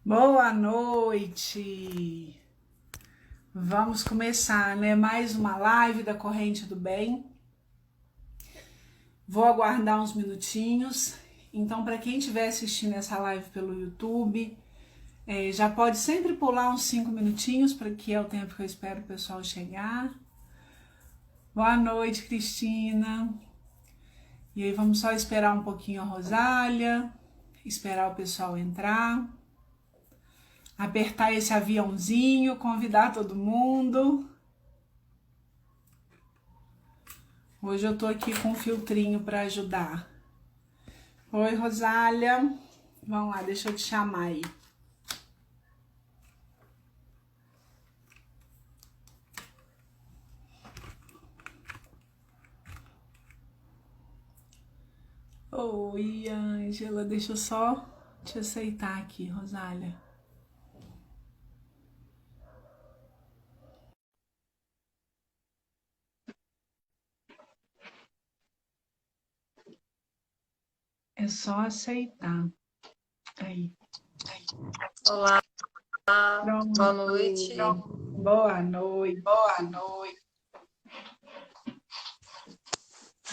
Boa noite! Vamos começar, né? Mais uma live da Corrente do Bem. Vou aguardar uns minutinhos. Então, para quem estiver assistindo essa live pelo YouTube, já pode sempre pular uns 5 minutinhos, porque é o tempo que eu espero o pessoal chegar. Boa noite, Cristina. E aí, vamos só esperar um pouquinho a Rosália, esperar o pessoal entrar. Apertar esse aviãozinho, convidar todo mundo. Hoje eu tô aqui com um filtrinho para ajudar. Oi, Rosália. Vamos lá, deixa eu te chamar aí. Oi, Ângela. Deixa eu só te aceitar aqui, Rosália. É só aceitar. Aí. Olá, Pronto. boa noite. Boa noite. Boa noite.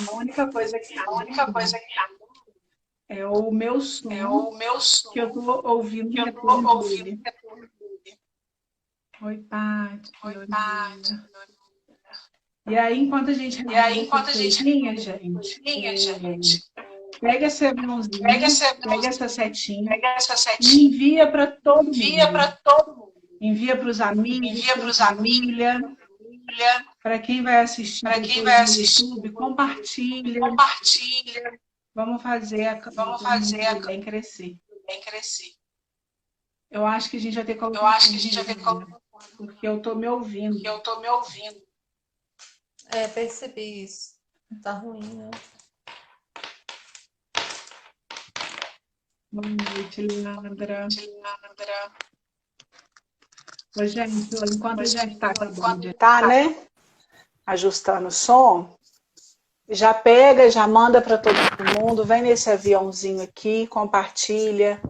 A única coisa que é o meu som, que eu tô ouvindo o retorno dele. Oi, Paty. Oi, Paty. E aí, enquanto a gente gente, pega esse aviãozinho, pega essa setinha e envia para todo mundo. Envia para os amigos, para a família, para quem vai assistir depois no YouTube, compartilha. Vamos fazer a bem crescer. Eu acho que a gente vai ter que porque eu tô me ouvindo. Percebi isso. Tá ruim, né? Boa noite, Leandra. Ô, gente, enquanto a gente tá acabando de estar, né? Ajustando o som, já pega, já manda para todo mundo, vem nesse aviãozinho aqui, compartilha,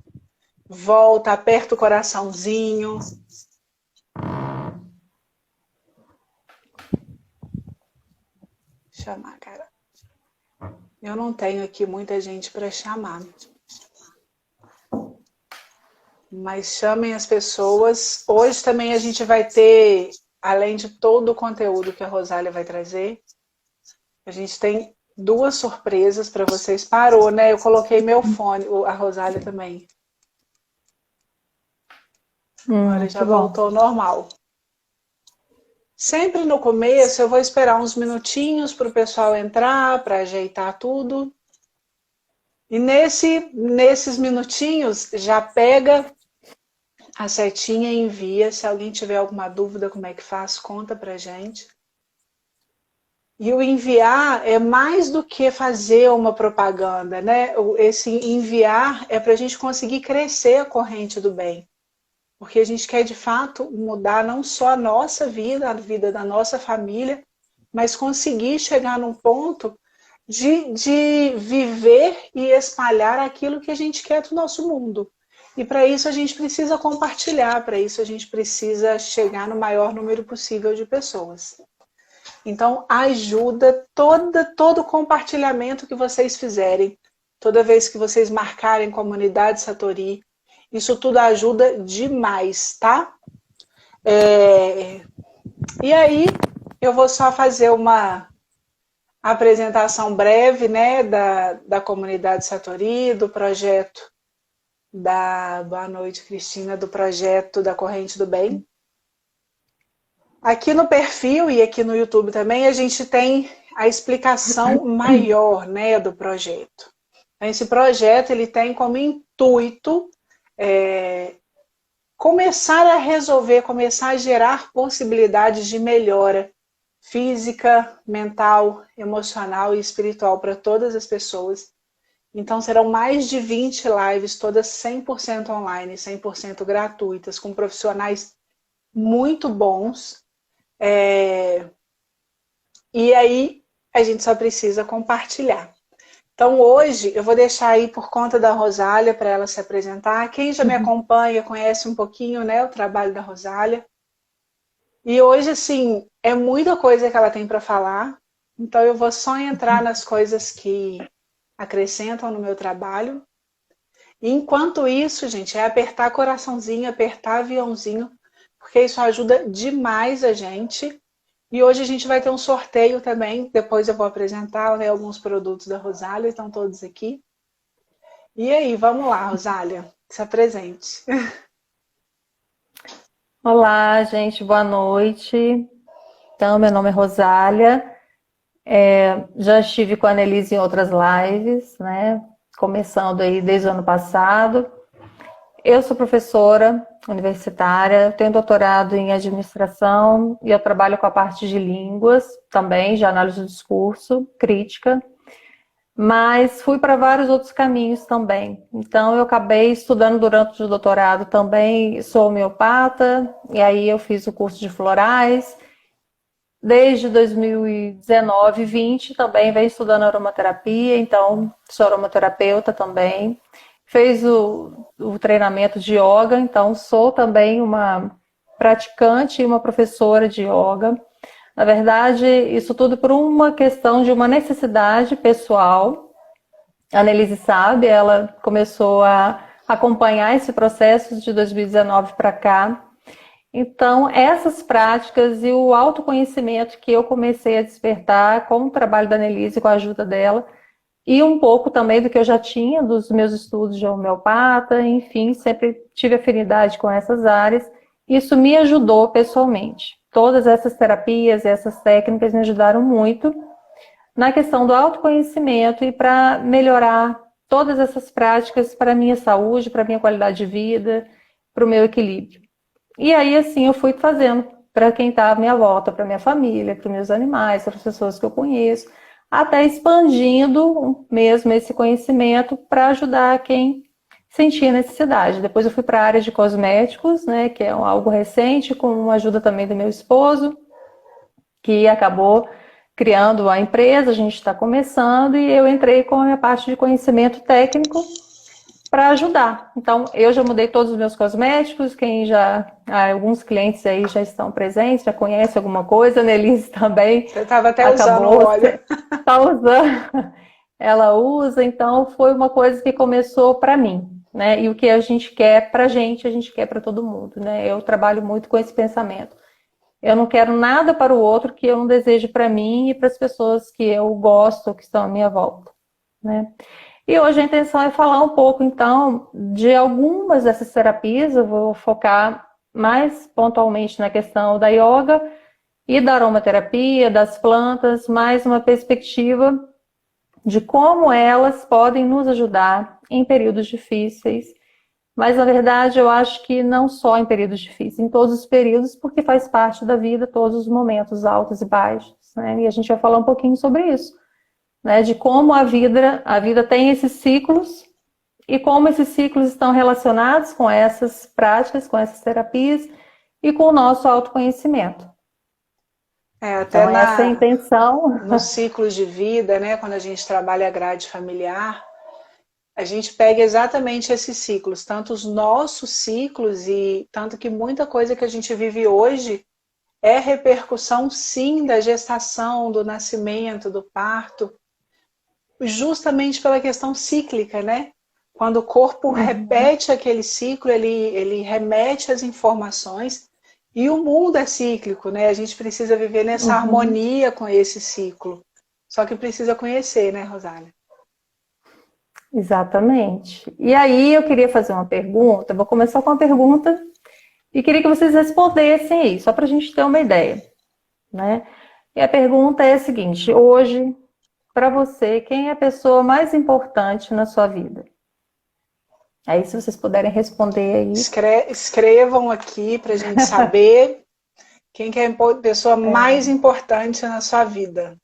volta, aperta o coraçãozinho. Chamar, cara. Eu não tenho aqui muita gente para chamar. Mas chamem as pessoas. Hoje também a gente vai ter, além de todo o conteúdo que a Rosália vai trazer, a gente tem duas surpresas para vocês. Parou, né? Eu coloquei meu fone, a Rosália também. Agora já voltou ao normal. Sempre no começo eu vou esperar uns minutinhos para o pessoal entrar, para ajeitar tudo. E nesses minutinhos já pega a setinha e envia. Se alguém tiver alguma dúvida como é que faz, conta pra gente. E o enviar é mais do que fazer uma propaganda, né? Esse enviar é para a gente conseguir crescer a corrente do bem. Porque a gente quer, de fato, mudar não só a nossa vida, a vida da nossa família, mas conseguir chegar num ponto de viver e espalhar aquilo que a gente quer do nosso mundo. E para isso a gente precisa compartilhar, para isso a gente precisa chegar no maior número possível de pessoas. Então, ajuda todo compartilhamento que vocês fizerem, toda vez que vocês marcarem comunidade Satori, isso tudo ajuda demais, tá? E aí, eu vou só fazer uma apresentação breve, né, da comunidade Satori, do projeto boa noite, Cristina, do projeto da Corrente do Bem. Aqui no perfil e aqui no YouTube também a gente tem a explicação maior, né, do projeto. Esse projeto ele tem como intuito começar a resolver, começar a gerar possibilidades de melhora física, mental, emocional e espiritual para todas as pessoas. Então serão mais de 20 lives, todas 100% online, 100% gratuitas, com profissionais muito bons. E aí a gente só precisa compartilhar. Então hoje eu vou deixar aí por conta da Rosália para ela se apresentar. Quem já me acompanha, conhece um pouquinho, né, o trabalho da Rosália. E hoje, assim, é muita coisa que ela tem para falar. Então eu vou só entrar nas coisas que acrescentam no meu trabalho. E enquanto isso, gente, é apertar coraçãozinho, apertar aviãozinho, porque isso ajuda demais a gente. E hoje a gente vai ter um sorteio também, depois eu vou apresentar, né, alguns produtos da Rosália, estão todos aqui. E aí, vamos lá, Rosália, se apresente. Olá, gente, boa noite. Então, meu nome é Rosália. Já estive com a Annelise em outras lives, né? Começando aí desde o ano passado. Eu sou professora universitária, tenho doutorado em administração e eu trabalho com a parte de línguas também, de análise do discurso, crítica. Mas fui para vários outros caminhos também. Então, eu acabei estudando durante o doutorado também, sou homeopata, e aí eu fiz o curso de florais. Desde 2019 e 20 também venho estudando aromaterapia, então sou aromaterapeuta também. Fez o treinamento de yoga, então sou também uma praticante e uma professora de yoga. Na verdade, isso tudo por uma questão de uma necessidade pessoal. A Annelise sabe, ela começou a acompanhar esse processo de 2019 para cá. Então, essas práticas e o autoconhecimento que eu comecei a despertar com o trabalho da Annelise, com a ajuda dela, e um pouco também do que eu já tinha dos meus estudos de homeopata, enfim, sempre tive afinidade com essas áreas. Isso me ajudou pessoalmente. Todas essas terapias, essas técnicas me ajudaram muito na questão do autoconhecimento e para melhorar todas essas práticas para a minha saúde, para a minha qualidade de vida, para o meu equilíbrio. E aí, assim, eu fui fazendo para quem está à minha volta, para minha família, para os meus animais, para as pessoas que eu conheço, até expandindo mesmo esse conhecimento para ajudar quem sentia necessidade. Depois eu fui para a área de cosméticos, né, que é algo recente, com a ajuda também do meu esposo, que acabou criando a empresa, a gente está começando, e eu entrei com a minha parte de conhecimento técnico para ajudar. Então, eu já mudei todos os meus cosméticos, alguns clientes aí já estão presentes, já conhecem alguma coisa, a Nelise também Você estava até usando acabou, o óleo. está usando, ela usa, então foi uma coisa que começou para mim, né? E o que a gente quer para a gente quer para todo mundo, né? Eu trabalho muito com esse pensamento. Eu não quero nada para o outro que eu não desejo para mim e para as pessoas que eu gosto, que estão à minha volta, né? E hoje a intenção é falar um pouco, então, de algumas dessas terapias. Eu vou focar mais pontualmente na questão da yoga e da aromaterapia, das plantas, mais uma perspectiva de como elas podem nos ajudar em períodos difíceis. Mas, na verdade, eu acho que não só em períodos difíceis, em todos os períodos, porque faz parte da vida, todos os momentos altos e baixos, né? E a gente vai falar um pouquinho sobre isso, né, de como a vida tem esses ciclos e como esses ciclos estão relacionados com essas práticas, com essas terapias e com o nosso autoconhecimento. Até Então, essa é a intenção. nos ciclos de vida, né, quando a gente trabalha a grade familiar, a gente pega exatamente esses ciclos, tanto os nossos ciclos e tanto que muita coisa que a gente vive hoje é repercussão, sim, da gestação, do nascimento, do parto, justamente pela questão cíclica, né? Quando o corpo repete aquele ciclo, ele remete as informações e o mundo é cíclico, né? A gente precisa viver nessa harmonia com esse ciclo. Só que precisa conhecer, né, Rosália? Exatamente. E aí eu queria fazer uma pergunta, vou começar com uma pergunta e queria que vocês respondessem aí, só para a gente ter uma ideia, né? E a pergunta é a seguinte: hoje, para você, quem é a pessoa mais importante na sua vida? Aí, se vocês puderem responder aí. Escrevam aqui para a gente saber quem que é a pessoa mais importante na sua vida.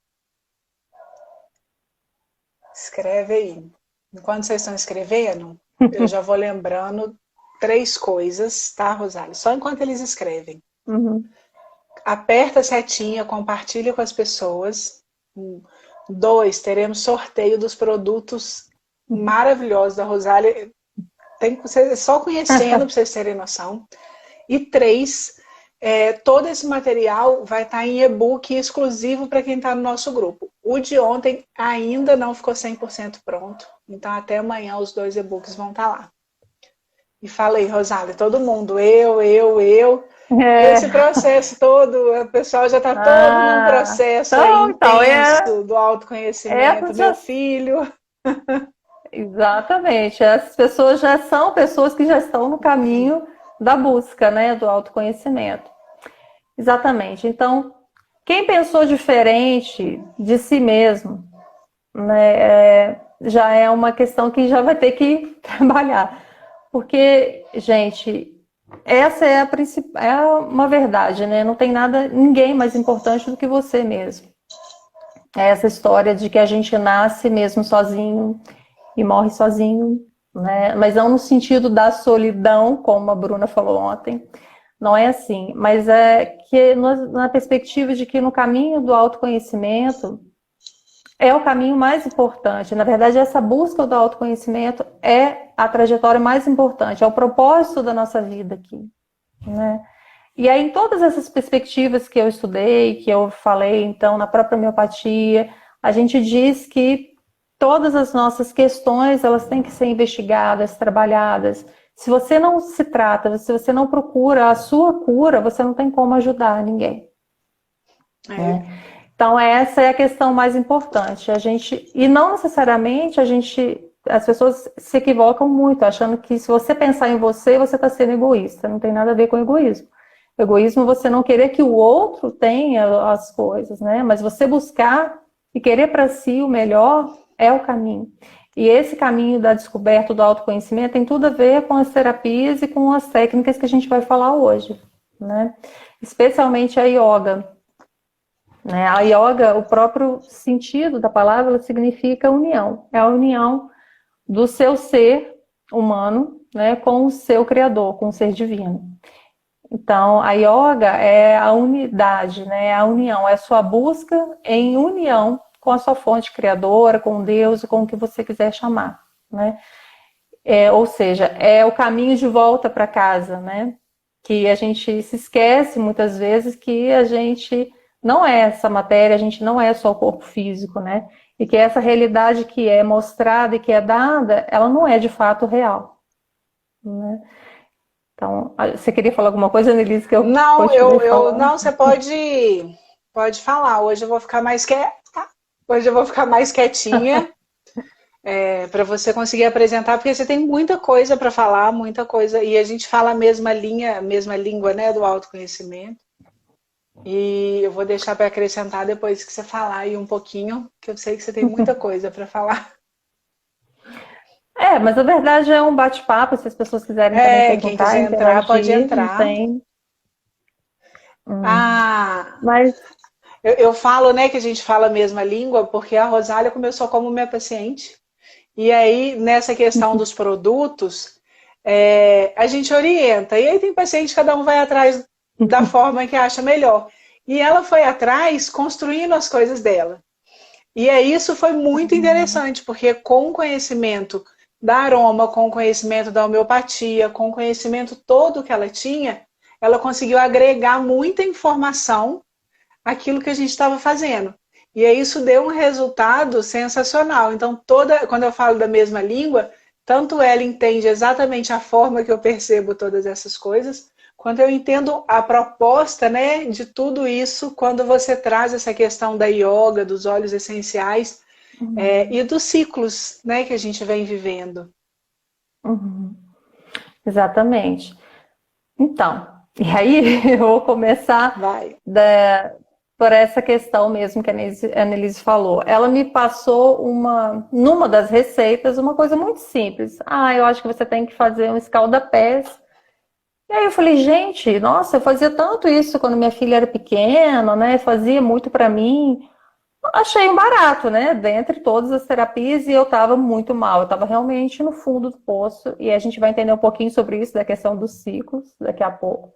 Escreve aí. Enquanto vocês estão escrevendo, eu já vou lembrando 3 coisas, tá, Rosália? Só enquanto eles escrevem. Aperta a setinha, compartilha com as pessoas. 2, teremos sorteio dos produtos maravilhosos da Rosália. Tem que você só conhecendo para vocês terem noção. E 3, todo esse material vai estar em e-book exclusivo para quem está no nosso grupo. O de ontem ainda não ficou 100% pronto, então até amanhã os 2 e-books vão estar lá. E fala aí, Rosália, todo mundo, eu. Esse processo todo, o pessoal já está todo num processo intenso do autoconhecimento, meu filho. Exatamente, essas pessoas já são pessoas que já estão no caminho da busca, né, do autoconhecimento. Exatamente. Então, quem pensou diferente de si mesmo, né, já é uma questão que já vai ter que trabalhar. Porque, gente, essa é uma verdade, né? Não tem ninguém mais importante do que você mesmo. É essa história de que a gente nasce mesmo sozinho e morre sozinho, né? Mas não no sentido da solidão, como a Bruna falou ontem. Não é assim, mas é que na perspectiva de que no caminho do autoconhecimento é o caminho mais importante. Na verdade, essa busca do autoconhecimento é a trajetória mais importante, é o propósito da nossa vida aqui, né? E aí, em todas essas perspectivas que eu estudei, que eu falei, então, na própria homeopatia, a gente diz que todas as nossas questões, elas têm que ser investigadas, trabalhadas. Se você não se trata, se você não procura a sua cura, você não tem como ajudar ninguém. Né? Então, essa é a questão mais importante. E não necessariamente as pessoas se equivocam muito, achando que se você pensar em você, você está sendo egoísta. Não tem nada a ver com egoísmo. Egoísmo é você não querer que o outro tenha as coisas, né? Mas você buscar e querer para si o melhor é o caminho. E esse caminho da descoberta do autoconhecimento tem tudo a ver com as terapias e com as técnicas que a gente vai falar hoje, né? Especialmente a yoga. Né? A yoga, o próprio sentido da palavra, ela significa união. É a união do seu ser humano, né, com o seu criador, com o ser divino. Então, a yoga é a unidade, né, a união, é a sua busca em união com a sua fonte criadora, com Deus, com o que você quiser chamar, né? Ou seja, é o caminho de volta para casa, né? Que a gente se esquece muitas vezes que a gente não é essa matéria, a gente não é só o corpo físico, né? E que essa realidade que é mostrada e que é dada, ela não é de fato real, né? Então, você queria falar alguma coisa, Annelise, que eu Não, falando? você pode falar. Hoje eu vou ficar mais quietinha, para você conseguir apresentar, porque você tem muita coisa para falar, muita coisa, e a gente fala a mesma língua, né, do autoconhecimento. E eu vou deixar para acrescentar depois que você falar aí um pouquinho, que eu sei que você tem muita coisa para falar. Mas na verdade é um bate-papo, se as pessoas quiserem também Quem perguntar, quiser entrar, pode interagir, entrar. não tem. Mas eu falo, né, que a gente fala a mesma língua, porque a Rosália começou como minha paciente. E aí, nessa questão dos produtos, a gente orienta. E aí tem paciente, cada um vai atrás da forma que acha melhor. E ela foi atrás, construindo as coisas dela. E isso foi muito interessante, porque com o conhecimento da aroma, com o conhecimento da homeopatia, com o conhecimento todo que ela tinha, ela conseguiu agregar muita informação àquilo que a gente estava fazendo. E aí isso deu um resultado sensacional. Então, quando eu falo da mesma língua, tanto ela entende exatamente a forma que eu percebo todas essas coisas, quanto eu entendo a proposta, né, de tudo isso quando você traz essa questão da yoga, dos óleos essenciais, e dos ciclos, né, que a gente vem vivendo. Exatamente. Então, e aí eu vou começar por essa questão mesmo que a Annelise falou. Ela me passou numa das receitas, uma coisa muito simples. Eu acho que você tem que fazer um escalda-pés. E aí eu falei, gente, nossa, eu fazia tanto isso quando minha filha era pequena, né? Fazia muito para mim. Achei um barato, né? Dentre todas as terapias, e eu estava muito mal. Eu estava realmente no fundo do poço. E a gente vai entender um pouquinho sobre isso, da questão dos ciclos, daqui a pouco.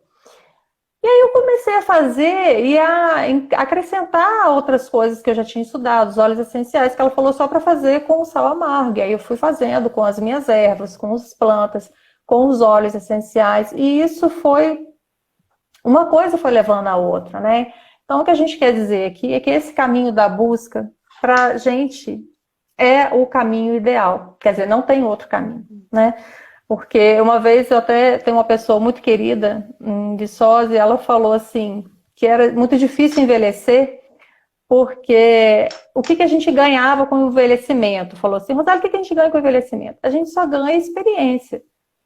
E aí eu comecei a fazer e a acrescentar outras coisas que eu já tinha estudado, os óleos essenciais, que ela falou só para fazer com o sal amargo. E aí eu fui fazendo com as minhas ervas, com as plantas, com os óleos essenciais. E isso foi, uma coisa foi levando a outra, né? Então o que a gente quer dizer aqui é que esse caminho da busca, para a gente, é o caminho ideal. Quer dizer, não tem outro caminho, né? Porque uma vez eu até tenho uma pessoa muito querida em Viçosa e ela falou assim, que era muito difícil envelhecer, porque o que a gente ganhava com o envelhecimento? Falou assim, Rosário, o que a gente ganha com o envelhecimento? A gente só ganha experiência.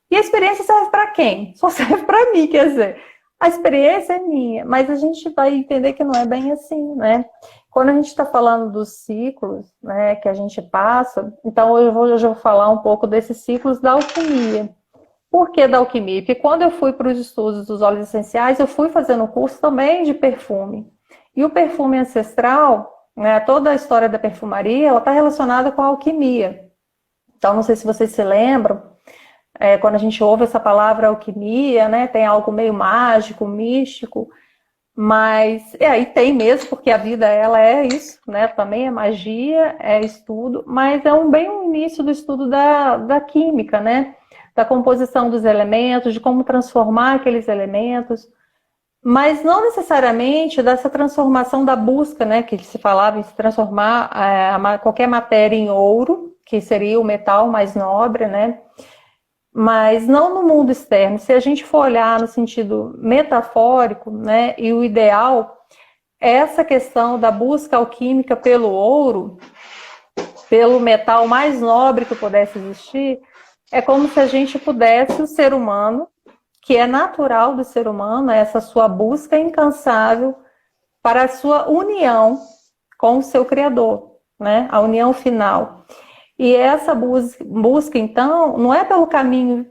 E a experiência serve para quem? Só serve para mim, quer dizer, a experiência é minha, mas a gente vai entender que não é bem assim, né? Quando a gente está falando dos ciclos, né, que a gente passa, então hoje eu vou falar um pouco desses ciclos da alquimia. Por que da alquimia? Porque quando eu fui para os estudos dos óleos essenciais, eu fui fazendo um curso também de perfume. E o perfume ancestral, né, toda a história da perfumaria, ela está relacionada com a alquimia. Então, não sei se vocês se lembram, quando a gente ouve essa palavra alquimia, né, tem algo meio mágico, místico, mas, aí tem mesmo, porque a vida, ela é isso, né? Também é magia, é estudo, mas é bem o início do estudo da química, né? Da composição dos elementos, de como transformar aqueles elementos, mas não necessariamente dessa transformação da busca, né? Que se falava em se transformar qualquer matéria em ouro, que seria o metal mais nobre, né? Mas não no mundo externo. Se a gente for olhar no sentido metafórico, né, e o ideal, essa questão da busca alquímica pelo ouro, pelo metal mais nobre que pudesse existir, é como se a gente pudesse, o ser humano, que é natural do ser humano, essa sua busca incansável para a sua união com o seu Criador, né, a união final. E essa busca, então, não é pelo caminho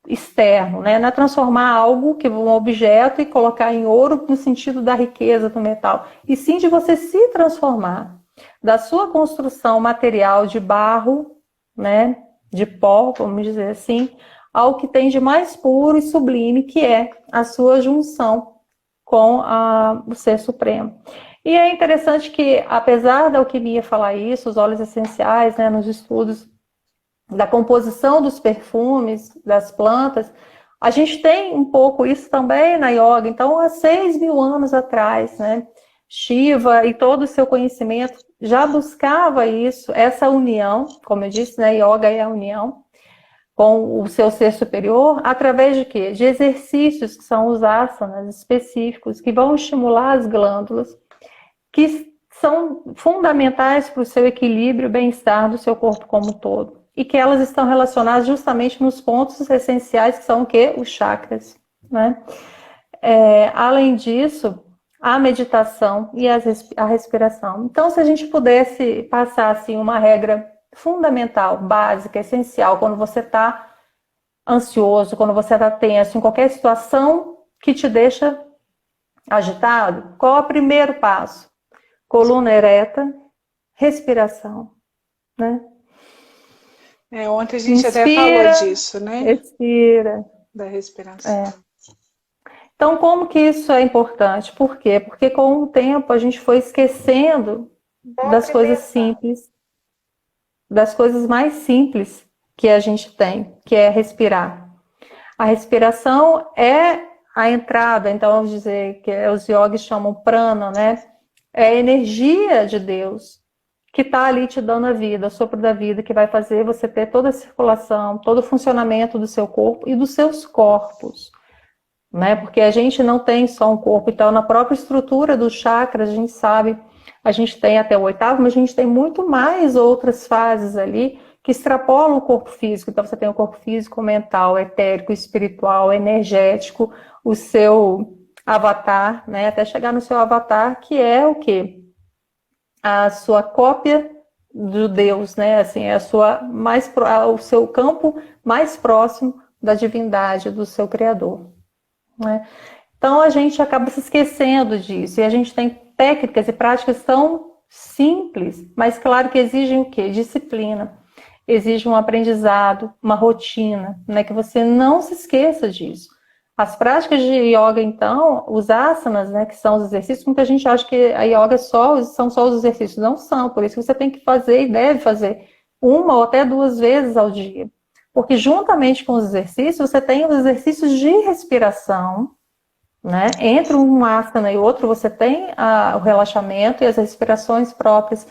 externo, né? Não é transformar algo, um objeto, e colocar em ouro no sentido da riqueza do metal, e sim de você se transformar da sua construção material de barro, né? De pó, vamos dizer assim, ao que tem de mais puro e sublime, que é a sua junção com o Ser Supremo. E é interessante que, apesar da alquimia falar isso, os óleos essenciais, né, nos estudos da composição dos perfumes, das plantas, a gente tem um pouco isso também na yoga. Então, há 6.000 anos atrás, né, Shiva e todo o seu conhecimento já buscava isso, essa união, como eu disse, né, yoga é a união com o seu ser superior, através de quê? De exercícios que são os asanas específicos, que vão estimular as glândulas, que são fundamentais para o seu equilíbrio e bem-estar do seu corpo como um todo. E que elas estão relacionadas justamente nos pontos essenciais, que são o quê? Os chakras, né? Além disso, a meditação e a respiração. Então, se a gente pudesse passar assim, uma regra fundamental, básica, essencial, quando você está ansioso, quando você está tenso, em qualquer situação que te deixa agitado, qual é o primeiro passo? Coluna ereta, respiração, né? Ontem a gente Inspira, até falou disso, né? Expira. Da respiração. Então, como que isso é importante? Por quê? Porque com o tempo a gente foi esquecendo das coisas simples, das coisas mais simples que a gente tem, que é respirar. A respiração é a entrada, então vamos dizer que os yogis chamam prana, né? É a energia de Deus que está ali te dando a vida, o sopro da vida, que vai fazer você ter toda a circulação, todo o funcionamento do seu corpo e dos seus corpos, né? Porque a gente não tem só um corpo, então na própria estrutura dos chakras, a gente sabe, a gente tem até o 8º, mas a gente tem muito mais outras fases ali que extrapolam o corpo físico. Então você tem o corpo físico, mental, etérico, espiritual, energético, o seu avatar, né? Até chegar no seu avatar, que é o quê? A sua cópia do Deus, né? Assim, é o seu campo mais próximo da divindade, do seu Criador, né? Então a gente acaba se esquecendo disso, e a gente tem técnicas e práticas tão simples, mas claro que exigem o quê? Disciplina, exige um aprendizado, uma rotina, né? Que você não se esqueça disso. As práticas de yoga, então, os asanas, né, que são os exercícios, muita gente acha que a yoga são só os exercícios. Não são, por isso que você tem que fazer e deve fazer uma ou até 2 vezes ao dia. Porque juntamente com os exercícios, você tem os exercícios de respiração, né? Entre um asana e outro, você tem o relaxamento e as respirações próprias.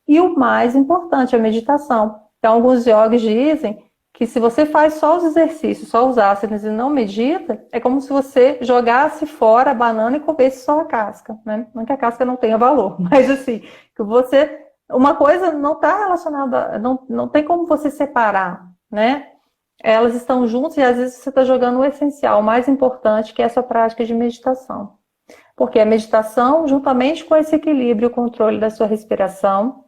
E o mais importante, a meditação. Então, alguns yogis dizem que se você faz só os exercícios, só os asanas e não medita, é como se você jogasse fora a banana e comesse só a casca, né? Não que a casca não tenha valor, mas assim, que você... Uma coisa não está relacionada, não tem como você separar, né? Elas estão juntas e às vezes você está jogando o essencial, o mais importante, que é a sua prática de meditação. Porque a meditação, juntamente com esse equilíbrio e o controle da sua respiração,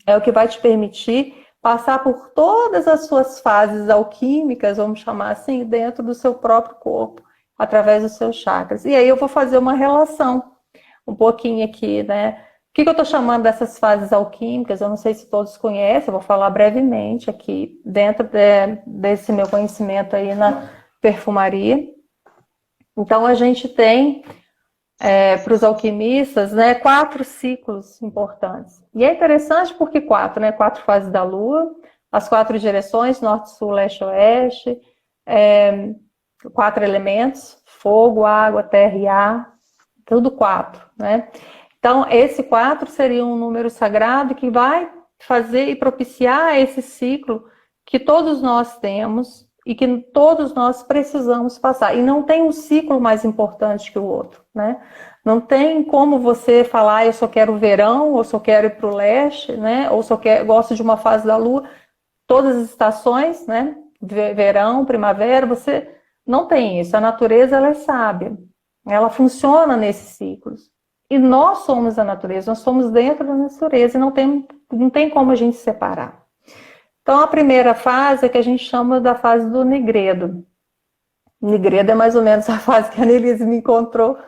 é o que vai te permitir passar por todas as suas fases alquímicas, vamos chamar assim, dentro do seu próprio corpo, através dos seus chakras. E aí eu vou fazer uma relação um pouquinho aqui, né? O que eu estou chamando dessas fases alquímicas? Eu não sei se todos conhecem, eu vou falar brevemente aqui, dentro desse meu conhecimento aí na perfumaria. Então, a gente tem, para os alquimistas, né, 4 ciclos importantes. E é interessante porque 4, né? 4 fases da Lua, as 4 direções, norte, sul, leste, oeste, 4 elementos, fogo, água, terra e ar, tudo 4, né? Então, esse 4 seria um número sagrado que vai fazer e propiciar esse ciclo que todos nós temos e que todos nós precisamos passar. E não tem um ciclo mais importante que o outro, né? Não tem como você falar, eu só quero verão, ou só quero ir para o leste, né? Ou só gosto de uma fase da Lua. Todas as estações, né? Verão, primavera, você não tem isso. A natureza, ela é sábia. Ela funciona nesses ciclos. E nós somos a natureza, nós somos dentro da natureza e não tem como a gente separar. Então, a primeira fase é que a gente chama da fase do nigredo. Nigredo é mais ou menos a fase que a Annelise me encontrou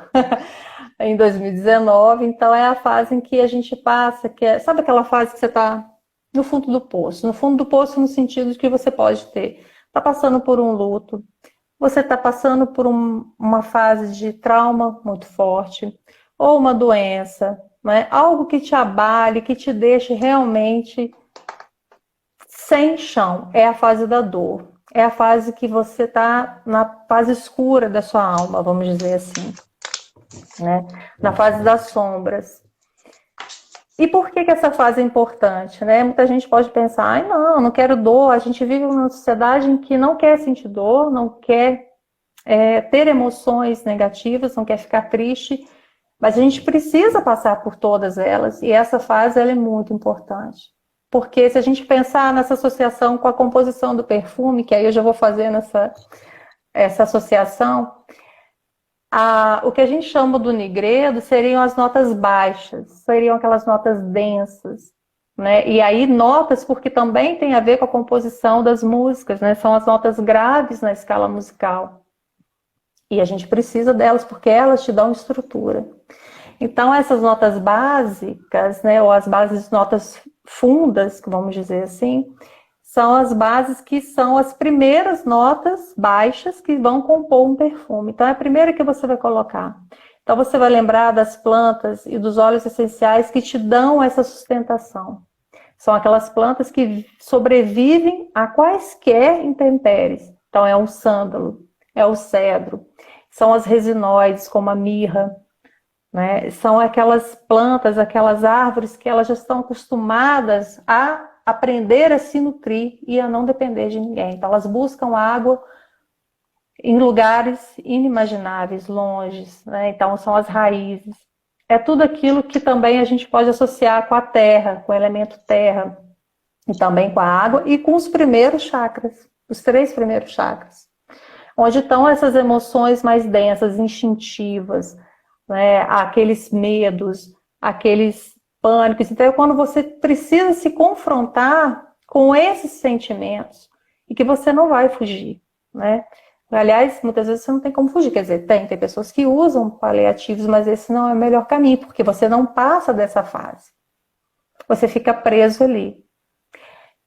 em 2019. Então, é a fase em que a gente passa, sabe aquela fase que você está no fundo do poço? No fundo do poço no sentido de que você pode está passando por um luto, você está passando por uma fase de trauma muito forte, ou uma doença, né? Algo que te abale, que te deixe realmente sem chão. É a fase da dor. É a fase que você está na fase escura da sua alma, vamos dizer assim, né? Na fase das sombras. E por que essa fase é importante, né? Muita gente pode pensar, ai não quero dor. A gente vive numa sociedade em que não quer sentir dor, não quer ter emoções negativas, não quer ficar triste. Mas a gente precisa passar por todas elas, e essa fase ela é muito importante. Porque se a gente pensar nessa associação com a composição do perfume, que aí eu já vou fazendo essa associação, o que a gente chama do nigredo seriam as notas baixas, seriam aquelas notas densas, né? E aí notas, porque também tem a ver com a composição das músicas, né? São as notas graves na escala musical. E a gente precisa delas porque elas te dão estrutura. Então, essas notas básicas, né, ou as bases notas fundas, vamos dizer assim, são as bases que são as primeiras notas baixas que vão compor um perfume. Então, é a primeira que você vai colocar. Então, você vai lembrar das plantas e dos óleos essenciais que te dão essa sustentação. São aquelas plantas que sobrevivem a quaisquer intempéries. Então, é o sândalo, é o cedro, são as resinoides, como a mirra, né? São aquelas plantas, aquelas árvores que elas já estão acostumadas a aprender a se nutrir e a não depender de ninguém. Então, elas buscam água em lugares inimagináveis, longes, né? Então, são as raízes. É tudo aquilo que também a gente pode associar com a terra, com o elemento terra, e também com a água e com os primeiros chakras, os 3 primeiros chakras, onde estão essas emoções mais densas, instintivas, né? Aqueles medos, aqueles pânicos. Então, é quando você precisa se confrontar com esses sentimentos e que você não vai fugir, né? Aliás, muitas vezes você não tem como fugir. Quer dizer, tem pessoas que usam paliativos, mas esse não é o melhor caminho, porque você não passa dessa fase. Você fica preso ali.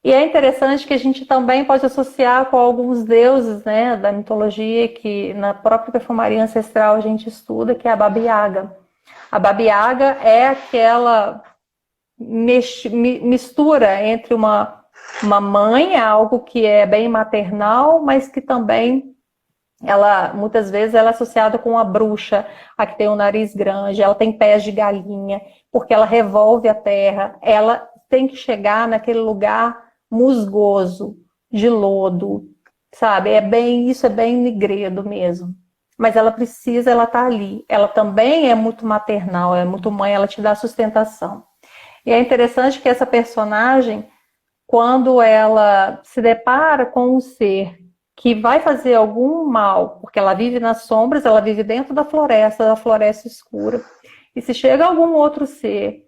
E é interessante que a gente também pode associar com alguns deuses, né, da mitologia, que na própria perfumaria ancestral a gente estuda, que é a Baba Yaga. A Baba Yaga é aquela mistura entre uma mãe, algo que é bem maternal, mas que também ela muitas vezes ela é associada com a bruxa, a que tem o nariz grande, ela tem pés de galinha, porque ela revolve a terra, ela tem que chegar naquele lugar musgoso, de lodo, sabe? Isso é bem negredo mesmo. Mas ela tá ali. Ela também é muito maternal, é muito mãe, ela te dá sustentação. E é interessante que essa personagem, quando ela se depara com um ser que vai fazer algum mal, porque ela vive nas sombras, ela vive dentro da floresta escura, e se chega algum outro ser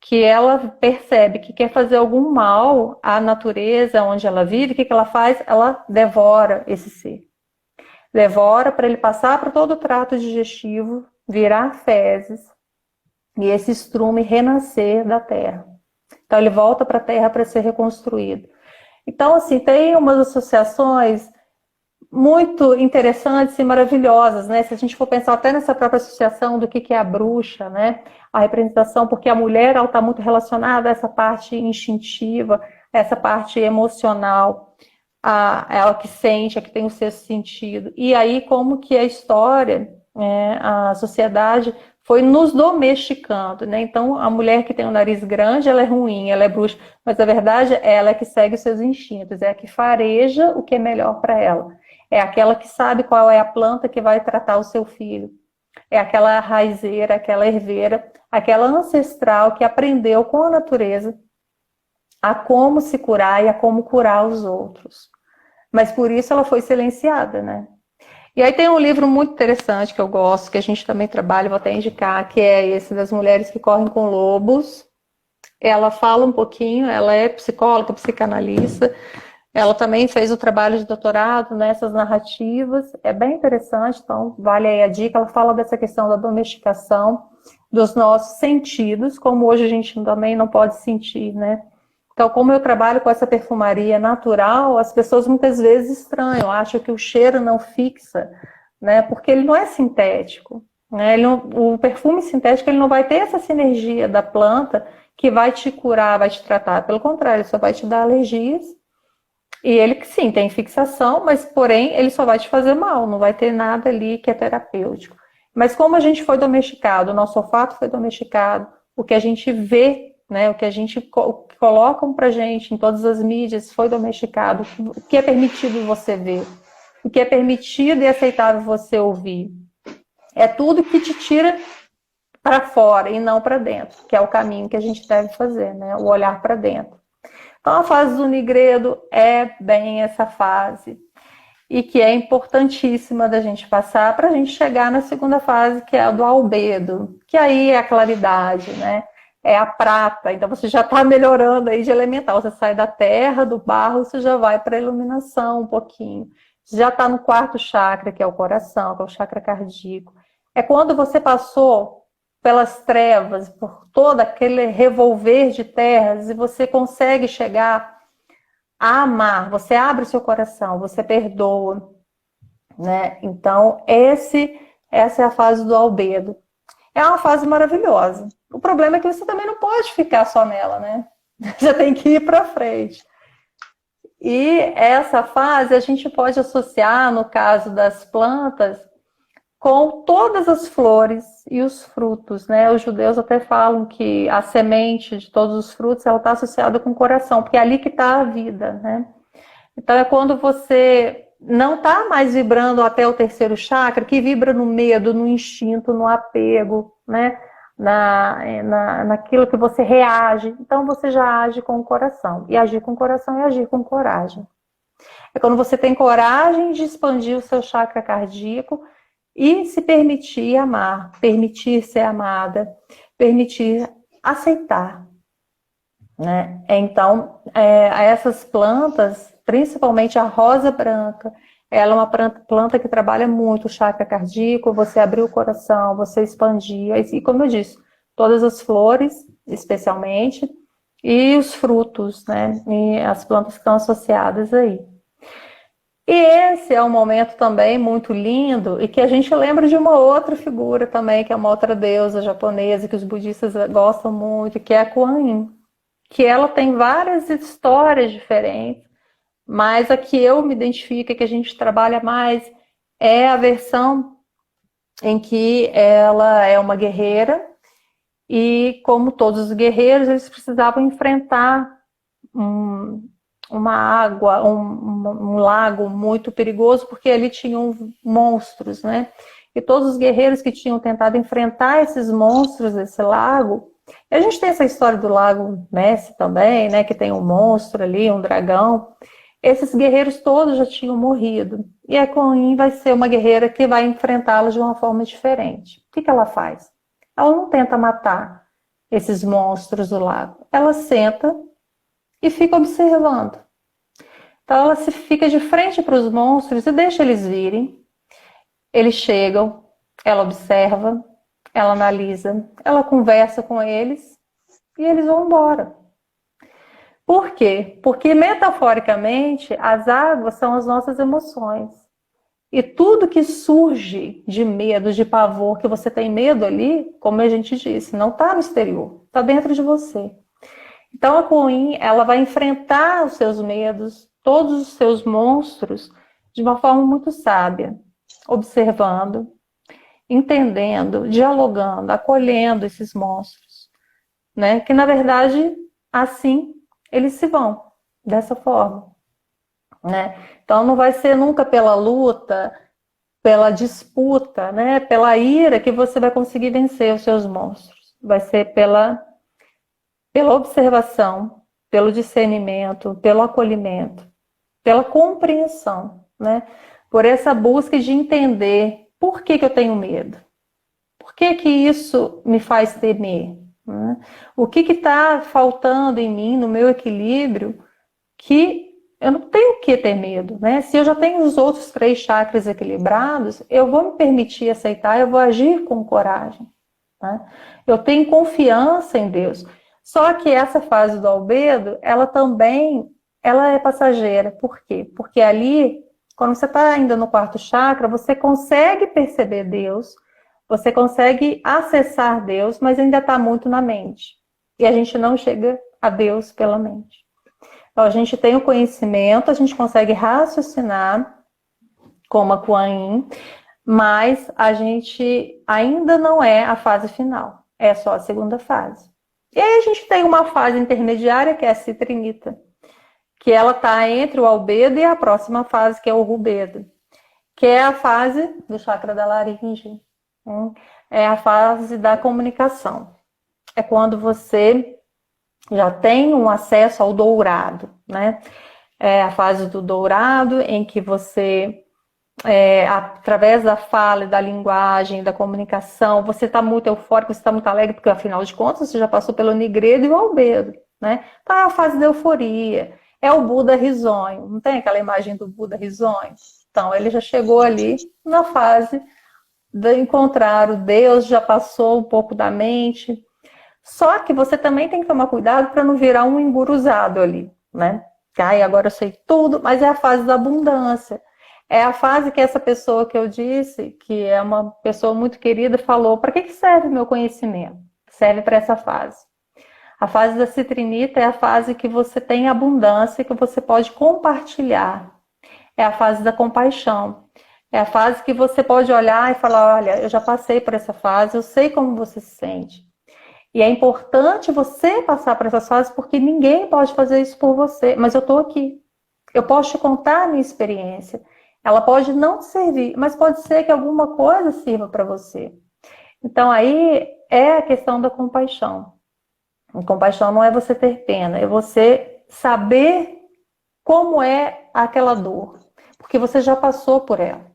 que ela percebe que quer fazer algum mal à natureza onde ela vive, o que ela faz? Ela devora esse ser. Devora para ele passar por todo o trato digestivo, virar fezes, e esse estrume renascer da terra. Então ele volta para a terra para ser reconstruído. Então, assim, tem umas associações muito interessantes e maravilhosas, né? Se a gente for pensar até nessa própria associação do que é a bruxa, né? A representação, porque a mulher ela está muito relacionada a essa parte instintiva, a essa parte emocional, ela que sente, a que tem o sexto sentido. E aí como que a história, a sociedade foi nos domesticando, né? Então a mulher que tem o nariz grande, ela é ruim, ela é bruxa, mas a verdade ela é que segue os seus instintos, é a que fareja o que é melhor para ela. É aquela que sabe qual é a planta que vai tratar o seu filho. É aquela raizeira, aquela herveira, aquela ancestral que aprendeu com a natureza a como se curar e a como curar os outros. Mas por isso ela foi silenciada, né? E aí tem um livro muito interessante que eu gosto, que a gente também trabalha, vou até indicar, que é esse das mulheres que correm com lobos. Ela fala um pouquinho, ela é psicóloga, psicanalista, ela também fez o trabalho de doutorado nessas narrativas, é bem interessante, então vale aí a dica. Ela fala dessa questão da domesticação dos nossos sentidos, como hoje a gente também não pode sentir, né? Então, como eu trabalho com essa perfumaria natural, as pessoas muitas vezes estranham, acham que o cheiro não fixa, né? Porque ele não é sintético, né? O perfume sintético ele não vai ter essa sinergia da planta que vai te curar, vai te tratar. Pelo contrário, ele só vai te dar alergias. E ele que sim, tem fixação, mas porém ele só vai te fazer mal, não vai ter nada ali que é terapêutico. Mas como a gente foi domesticado, o nosso olfato foi domesticado, o que a gente vê, né, o que a gente colocam pra gente em todas as mídias foi domesticado, o que é permitido você ver, o que é permitido e aceitável você ouvir. É tudo que te tira para fora e não para dentro, que é o caminho que a gente deve fazer, né, o olhar para dentro. Então, a fase do nigredo é bem essa fase e que é importantíssima da gente passar para a gente chegar na segunda fase, que é a do albedo, que aí é a claridade, né? É a prata. Então, você já está melhorando aí de elemental. Você sai da terra, do barro, você já vai para a iluminação um pouquinho. Você já está no quarto chakra, que é o coração, que é o chakra cardíaco. É quando você passou pelas trevas, por todo aquele revolver de terras, e você consegue chegar a amar, você abre o seu coração, você perdoa, né? Então, essa é a fase do albedo. É uma fase maravilhosa. O problema é que você também não pode ficar só nela, né? Você tem que ir para frente. E essa fase a gente pode associar, no caso das plantas, com todas as flores e os frutos, né? Os judeus até falam que a semente de todos os frutos ela está associada com o coração, porque é ali que está a vida, né? Então é quando você não está mais vibrando até o terceiro chakra, que vibra no medo, no instinto, no apego, né? Naquilo que você reage. Então você já age com o coração. E agir com o coração é agir com coragem. É quando você tem coragem de expandir o seu chakra cardíaco e se permitir amar, permitir ser amada, permitir aceitar, né? Então, essas plantas, principalmente a rosa branca, ela é uma planta que trabalha muito o chakra cardíaco, você abrir o coração, você expandir, e como eu disse, todas as flores, especialmente, e os frutos, né? E as plantas que estão associadas aí. E esse é um momento também muito lindo e que a gente lembra de uma outra figura também, que é uma outra deusa japonesa que os budistas gostam muito, que é a Kuan Yin, que ela tem várias histórias diferentes, mas a que eu me identifico, que a gente trabalha mais, é a versão em que ela é uma guerreira e, como todos os guerreiros, eles precisavam enfrentar uma água, um lago muito perigoso, porque ali tinham monstros, né? E todos os guerreiros que tinham tentado enfrentar esses monstros desse lago, e a gente tem essa história do lago Ness também, né? Que tem um monstro ali, um dragão. Esses guerreiros todos já tinham morrido. E a Kuan Yin vai ser uma guerreira que vai enfrentá-los de uma forma diferente. O que ela faz? Ela não tenta matar esses monstros do lago. Ela senta e fica observando. Então ela se fica de frente para os monstros e deixa eles virem. Eles chegam, ela observa, ela analisa, ela conversa com eles e eles vão embora. Por quê? Porque metaforicamente as águas são as nossas emoções. E tudo que surge de medo, de pavor, que você tem medo ali, como a gente disse, não está no exterior, está dentro de você. Então a Kuan Yin, ela vai enfrentar os seus medos, todos os seus monstros, de uma forma muito sábia, observando, entendendo, dialogando, acolhendo esses monstros, né? Que na verdade, assim, eles se vão, dessa forma, né? Então não vai ser nunca pela luta, pela disputa, né? Pela ira que você vai conseguir vencer os seus monstros. Vai ser pela observação, pelo discernimento, pelo acolhimento, pela compreensão, né? Por essa busca de entender por que eu tenho medo, por que isso me faz temer, né? O que está faltando em mim, no meu equilíbrio, que eu não tenho que ter medo, né? Se eu já tenho os outros 3 chakras equilibrados, eu vou me permitir aceitar, eu vou agir com coragem, né? Eu tenho confiança em Deus. Só que essa fase do albedo, ela é passageira. Por quê? Porque ali, quando você está ainda no 4º chakra, você consegue perceber Deus, você consegue acessar Deus, mas ainda está muito na mente. E a gente não chega a Deus pela mente. Então, a gente tem o conhecimento, a gente consegue raciocinar como a Kuan Yin, mas a gente ainda não é a fase final, é só a 2ª fase. E aí a gente tem uma fase intermediária, que é a citrinita, que ela está entre o albedo e a próxima fase, que é o rubedo, que é a fase do chakra da laringe, é a fase da comunicação. É quando você já tem um acesso ao dourado, né? É a fase do dourado, em que você, através da fala, da linguagem, da comunicação, você está muito eufórico, você está muito alegre, porque afinal de contas você já passou pelo nigredo e o albedo, né? Então é a fase da euforia, é o Buda risonho, não tem aquela imagem do Buda risonho? Então ele já chegou ali na fase de encontrar o Deus, já passou um pouco da mente. Só que você também tem que tomar cuidado para não virar um enguruzado ali, né? Ai, agora eu sei tudo, mas é a fase da abundância. É a fase que essa pessoa que eu disse, que é uma pessoa muito querida, falou: para que serve o meu conhecimento? Serve para essa fase. A fase da citrinita é a fase que você tem abundância, que você pode compartilhar. É a fase da compaixão. É a fase que você pode olhar e falar: olha, eu já passei por essa fase, eu sei como você se sente. E é importante você passar por essas fases, porque ninguém pode fazer isso por você. Mas eu estou aqui. Eu posso te contar a minha experiência. Ela pode não servir, mas pode ser que alguma coisa sirva para você. Então aí é a questão da compaixão. A compaixão não é você ter pena, é você saber como é aquela dor. Porque você já passou por ela.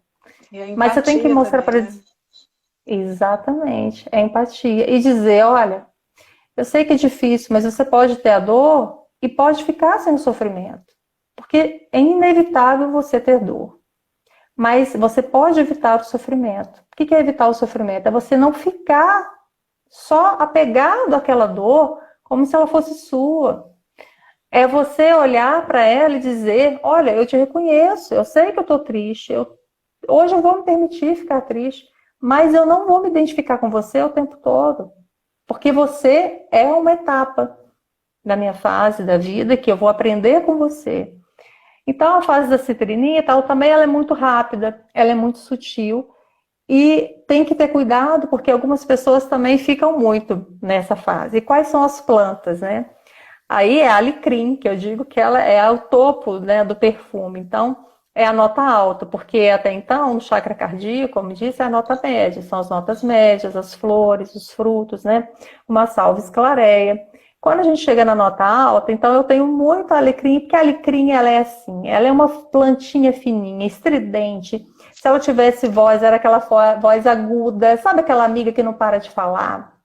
Mas você tem que mostrar para eles. Exatamente, é empatia. E dizer: olha, eu sei que é difícil, mas você pode ter a dor e pode ficar sem o sofrimento. Porque é inevitável você ter dor. Mas você pode evitar o sofrimento. O que é evitar o sofrimento? É você não ficar só apegado àquela dor como se ela fosse sua. É você olhar para ela e dizer, olha, eu te reconheço, eu sei que eu estou triste, hoje eu vou me permitir ficar triste, mas eu não vou me identificar com você o tempo todo, porque você é uma etapa da minha fase da vida que eu vou aprender com você. Então a fase da citrininha tal, também ela é muito rápida, ela é muito sutil, e tem que ter cuidado, porque algumas pessoas também ficam muito nessa fase. E quais são as plantas, né? Aí é a alecrim, que eu digo que ela é o topo, né, do perfume. Então, é a nota alta, porque até então, no chakra cardíaco, como disse, é a nota média. São as notas médias, as flores, os frutos, né? Uma salve esclareia. Quando a gente chega na nota alta, então eu tenho muito alecrim, porque a alecrim, ela é assim, ela é uma plantinha fininha, estridente. Se ela tivesse voz, era aquela voz aguda. Sabe aquela amiga que não para de falar,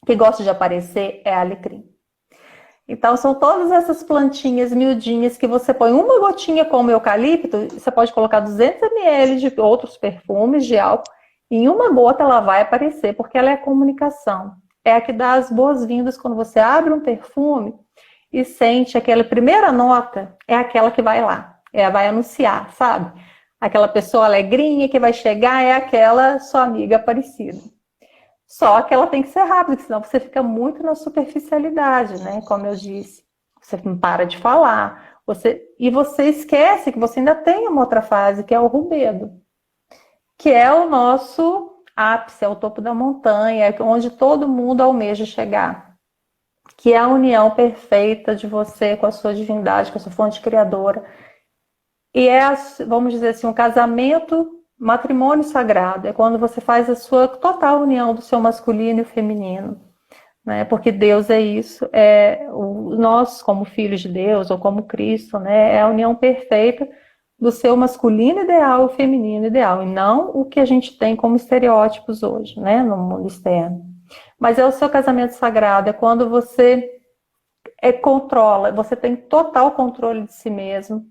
que gosta de aparecer? É a alecrim. Então, são todas essas plantinhas miudinhas que você põe uma gotinha como eucalipto, você pode colocar 200 ml de outros perfumes de álcool, e em uma gota ela vai aparecer, porque ela é comunicação. É a que dá as boas-vindas quando você abre um perfume e sente aquela primeira nota, é aquela que vai lá, vai anunciar, sabe? Aquela pessoa alegrinha que vai chegar é aquela sua amiga Aparecida. Só que ela tem que ser rápida, senão você fica muito na superficialidade, né? Como eu disse. Você não para de falar. E você esquece que você ainda tem uma outra fase, que é o rubedo. Que é o nosso ápice, é o topo da montanha, é onde todo mundo almeja chegar. Que é a união perfeita de você com a sua divindade, com a sua fonte criadora. E vamos dizer assim, um casamento, matrimônio sagrado. É quando você faz a sua total união do seu masculino e feminino. Né? Porque Deus é isso. Nós, como filhos de Deus, ou como Cristo, né? É a união perfeita do seu masculino ideal e feminino ideal. E não o que a gente tem como estereótipos hoje, né? No mundo externo. Mas é o seu casamento sagrado. É quando você controla, você tem total controle de si mesmo.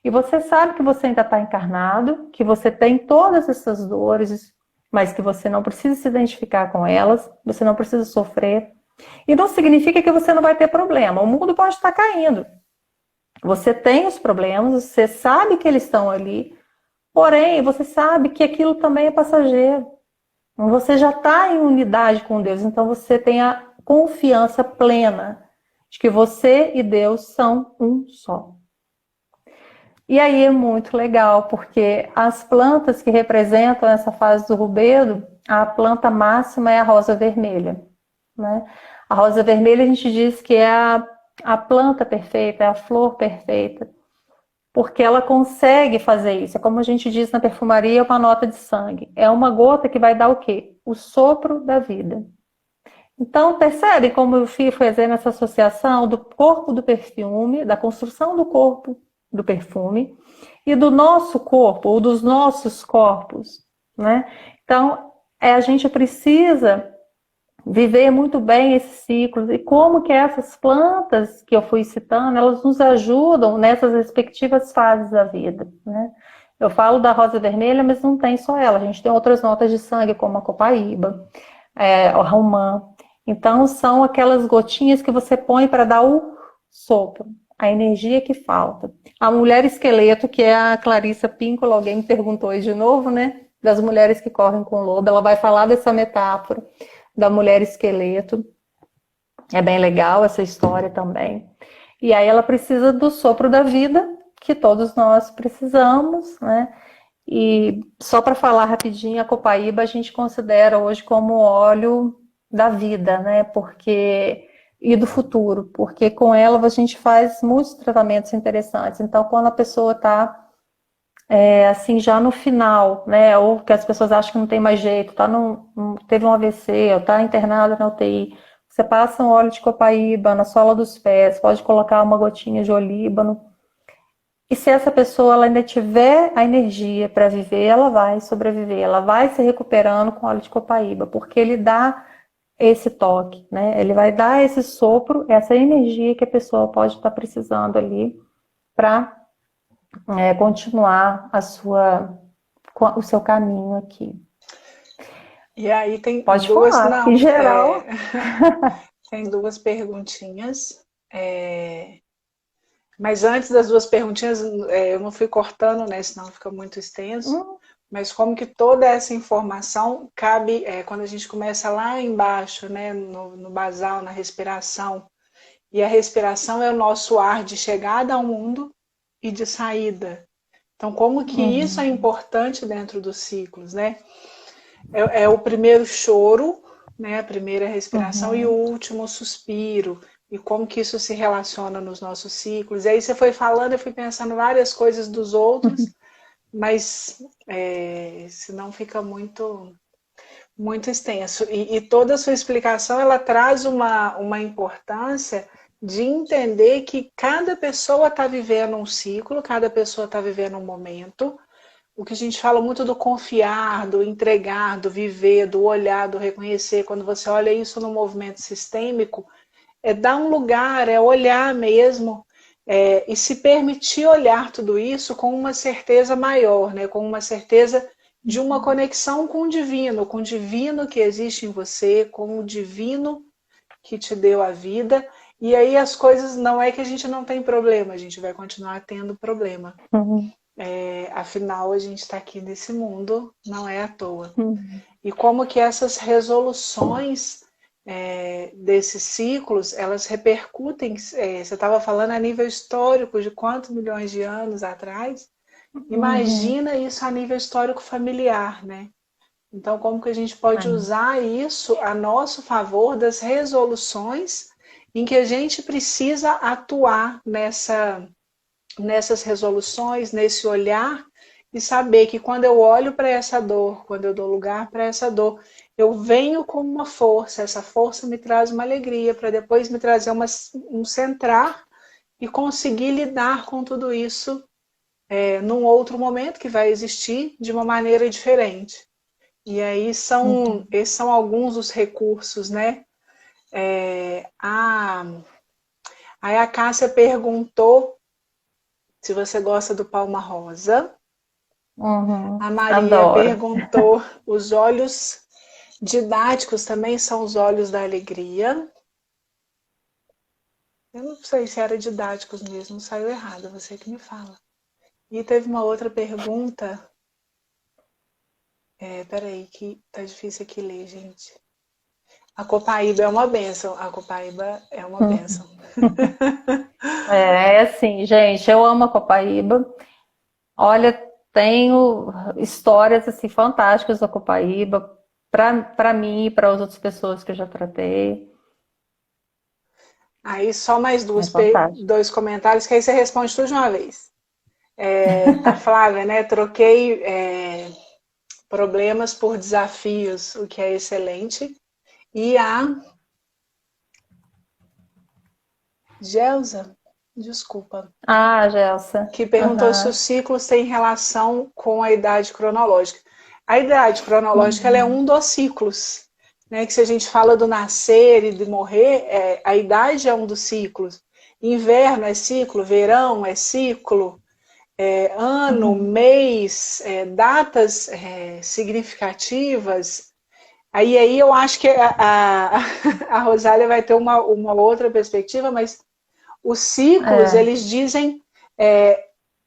E você sabe que você ainda está encarnado, que você tem todas essas dores, mas que você não precisa se identificar com elas, você não precisa sofrer. E não significa que você não vai ter problema. O mundo pode estar caindo. Você tem os problemas, você sabe que eles estão ali, porém, você sabe que aquilo também é passageiro. Você já está em unidade com Deus, então você tem a confiança plena de que você e Deus são um só. E aí é muito legal, porque as plantas que representam essa fase do rubedo, a planta máxima é a rosa vermelha. Né? A rosa vermelha a gente diz que é a planta perfeita, é a flor perfeita, porque ela consegue fazer isso. É como a gente diz na perfumaria, uma nota de sangue. É uma gota que vai dar o quê? O sopro da vida. Então, percebe como eu fui fazendo essa associação do corpo do perfume, da construção do corpo do perfume e do nosso corpo, ou dos nossos corpos, né? Então, a gente precisa viver muito bem esses ciclos e como que essas plantas que eu fui citando, elas nos ajudam nessas respectivas fases da vida, né? Eu falo da rosa vermelha, mas não tem só ela, a gente tem outras notas de sangue, como a copaíba, o romã. Então, são aquelas gotinhas que você põe para dar o sopro, a energia que falta. A mulher esqueleto, que é a Clarissa Pinkola, alguém me perguntou aí de novo, né? Das mulheres que correm com o lobo, ela vai falar dessa metáfora da mulher esqueleto. É bem legal essa história também. E aí ela precisa do sopro da vida, que todos nós precisamos, né? E só para falar rapidinho, a copaíba a gente considera hoje como óleo da vida, né? E do futuro, porque com ela a gente faz muitos tratamentos interessantes. Então, quando a pessoa está assim, já no final, né? Ou que as pessoas acham que não tem mais jeito, teve um AVC, ou está internada na UTI, você passa um óleo de copaíba na sola dos pés, pode colocar uma gotinha de olíbano. E se essa pessoa ela ainda tiver a energia para viver, ela vai sobreviver, ela vai se recuperando com óleo de copaíba, porque ele dá esse toque, né? Ele vai dar esse sopro, essa energia que a pessoa pode estar precisando ali para continuar o seu caminho aqui. E aí tem pode duas, falar, não, em geral. Tem duas perguntinhas. Mas antes das duas perguntinhas, eu não fui cortando, né? Senão fica muito extenso. Mas como que toda essa informação cabe quando a gente começa lá embaixo, né? No basal, na respiração. E a respiração é o nosso ar de chegada ao mundo e de saída. Então, como que isso é importante dentro dos ciclos, né? É o primeiro choro, né? A primeira respiração e o último suspiro. E como que isso se relaciona nos nossos ciclos. E aí você foi falando, eu fui pensando várias coisas dos outros, mas senão fica muito, muito extenso. E toda a sua explicação, ela traz uma importância de entender que cada pessoa está vivendo um ciclo, cada pessoa está vivendo um momento. O que a gente fala muito do confiar, do entregar, do viver, do olhar, do reconhecer. Quando você olha isso no movimento sistêmico, é dar um lugar, é olhar mesmo, e se permitir olhar tudo isso com uma certeza maior, né? Com uma certeza de uma conexão com o divino que existe em você, com o divino que te deu a vida. E aí as coisas, não é que a gente não tem problema, a gente vai continuar tendo problema. Afinal, a gente está aqui nesse mundo, não é à toa. E como que essas resoluções desses ciclos, elas repercutem, você estava falando a nível histórico de quantos milhões de anos atrás, imagina isso a nível histórico familiar, né? Então, como que a gente pode usar isso a nosso favor das resoluções em que a gente precisa atuar nessas resoluções, nesse olhar, e saber que quando eu olho para essa dor, quando eu dou lugar para essa dor, eu venho com uma força, essa força me traz uma alegria, para depois me trazer um centrar e conseguir lidar com tudo isso num outro momento que vai existir de uma maneira diferente. E aí esses são alguns dos recursos, né? Aí a Cássia perguntou se você gosta do Palma Rosa. A Maria perguntou, os olhos didáticos também são os olhos da alegria? Eu não sei se era didáticos mesmo, saiu errado, você que me fala. E teve uma outra pergunta. Peraí, que tá difícil aqui ler, gente. A copaíba é uma bênção. A copaíba é uma bênção. Assim, gente, eu amo a copaíba. Olha, tenho histórias assim fantásticas da copaíba para mim e para as outras pessoas que eu já tratei. Aí só mais dois comentários, que aí você responde tudo de uma vez. A Flávia, né? Troquei problemas por desafios, o que é excelente. E a Gelsa, desculpa. Gelsa. Que perguntou se os ciclos têm relação com a idade cronológica. A idade cronológica ela é um dos ciclos, né? Que se a gente fala do nascer e de morrer, a idade é um dos ciclos. Inverno é ciclo, verão é ciclo, ano, mês, datas significativas. Aí eu acho que a Rosália vai ter uma outra perspectiva, mas os ciclos, eles dizem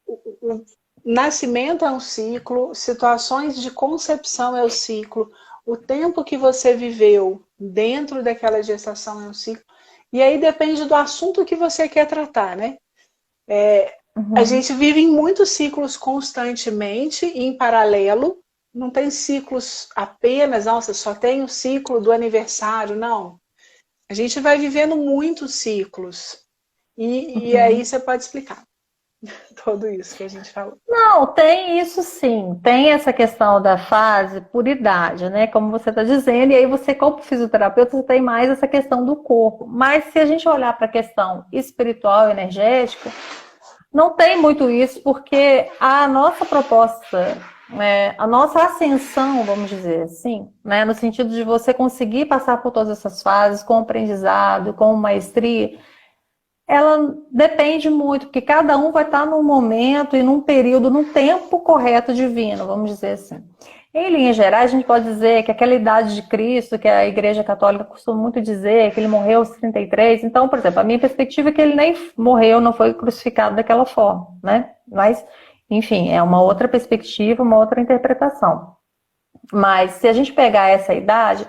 o nascimento é um ciclo, situações de concepção é o ciclo, o tempo que você viveu dentro daquela gestação é um ciclo, e aí depende do assunto que você quer tratar, né? A gente vive em muitos ciclos constantemente, em paralelo, não tem ciclos apenas, nossa, só tem o ciclo do aniversário, não. A gente vai vivendo muitos ciclos. E aí você pode explicar tudo isso que a gente falou. Não, tem isso sim. Tem essa questão da fase por idade, né? Como você está dizendo, e aí você, como fisioterapeuta, você tem mais essa questão do corpo. Mas se a gente olhar para a questão espiritual, energética, não tem muito isso, porque a nossa proposta, a nossa ascensão, vamos dizer assim, né? No sentido de você conseguir passar por todas essas fases com aprendizado, com maestria, ela depende muito, porque cada um vai estar num momento e num período, num tempo correto divino, vamos dizer assim. Em linhas gerais, a gente pode dizer que aquela idade de Cristo, que a Igreja Católica costuma muito dizer, que ele morreu aos 33. Então, por exemplo, a minha perspectiva é que ele nem morreu, não foi crucificado daquela forma, né? Mas, enfim, é uma outra perspectiva, uma outra interpretação. Mas, se a gente pegar essa idade,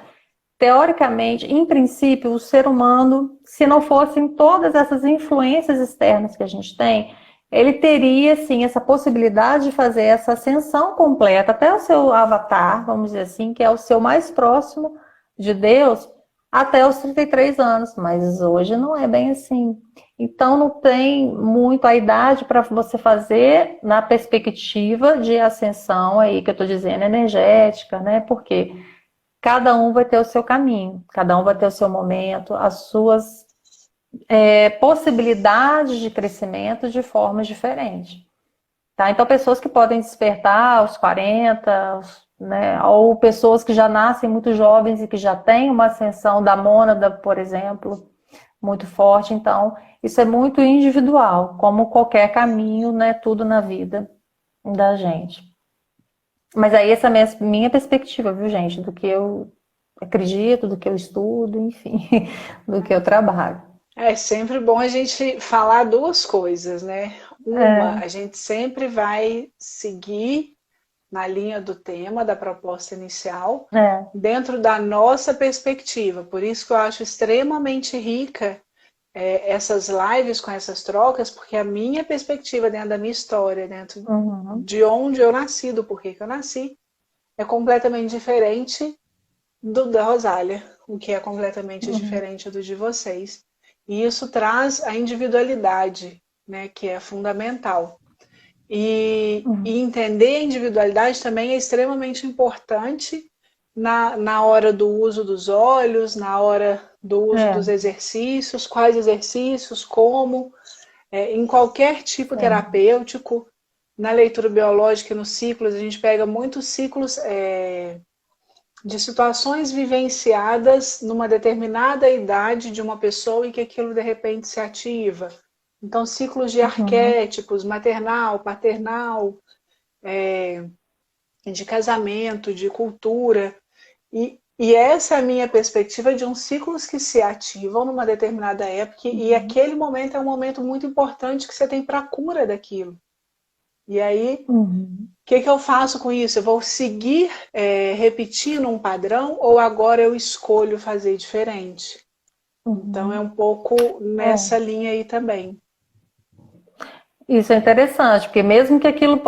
teoricamente, em princípio, o ser humano, se não fossem todas essas influências externas que a gente tem, ele teria, sim, essa possibilidade de fazer essa ascensão completa até o seu avatar, vamos dizer assim, que é o seu mais próximo de Deus, até os 33 anos. Mas hoje não é bem assim. Então, não tem muito a idade para você fazer na perspectiva de ascensão aí, que eu estou dizendo, energética, né? Porque cada um vai ter o seu caminho, cada um vai ter o seu momento, as suas possibilidades de crescimento de formas diferentes. Tá? Então, pessoas que podem despertar aos 40, né, ou pessoas que já nascem muito jovens e que já têm uma ascensão da mônada, por exemplo, muito forte. Então, isso é muito individual, como qualquer caminho, né, tudo na vida da gente. Mas aí essa é a minha perspectiva, viu, gente? Do que eu acredito, do que eu estudo, enfim, do que eu trabalho. É sempre bom a gente falar duas coisas, né? Uma, a gente sempre vai seguir na linha do tema, da proposta inicial, dentro da nossa perspectiva. Por isso que eu acho extremamente rica essas lives com essas trocas, porque a minha perspectiva dentro da minha história, dentro de onde eu nasci, do porquê que eu nasci, é completamente diferente do da Rosália, o que é completamente diferente do de vocês. E isso traz a individualidade, né, que é fundamental. E entender a individualidade também é extremamente importante na hora do uso dos olhos, na hora do uso dos exercícios, quais exercícios, como, em qualquer tipo terapêutico. Na leitura biológica e nos ciclos, a gente pega muitos ciclos de situações vivenciadas numa determinada idade de uma pessoa e que aquilo de repente se ativa. Então, ciclos de arquétipos, maternal, paternal, de casamento, de cultura. E essa é a minha perspectiva de uns ciclos que se ativam numa determinada época e aquele momento é um momento muito importante que você tem para a cura daquilo. E aí, o que eu faço com isso? Eu vou seguir repetindo um padrão ou agora eu escolho fazer diferente? Então, é um pouco nessa linha aí também. Isso é interessante, porque mesmo que aquilo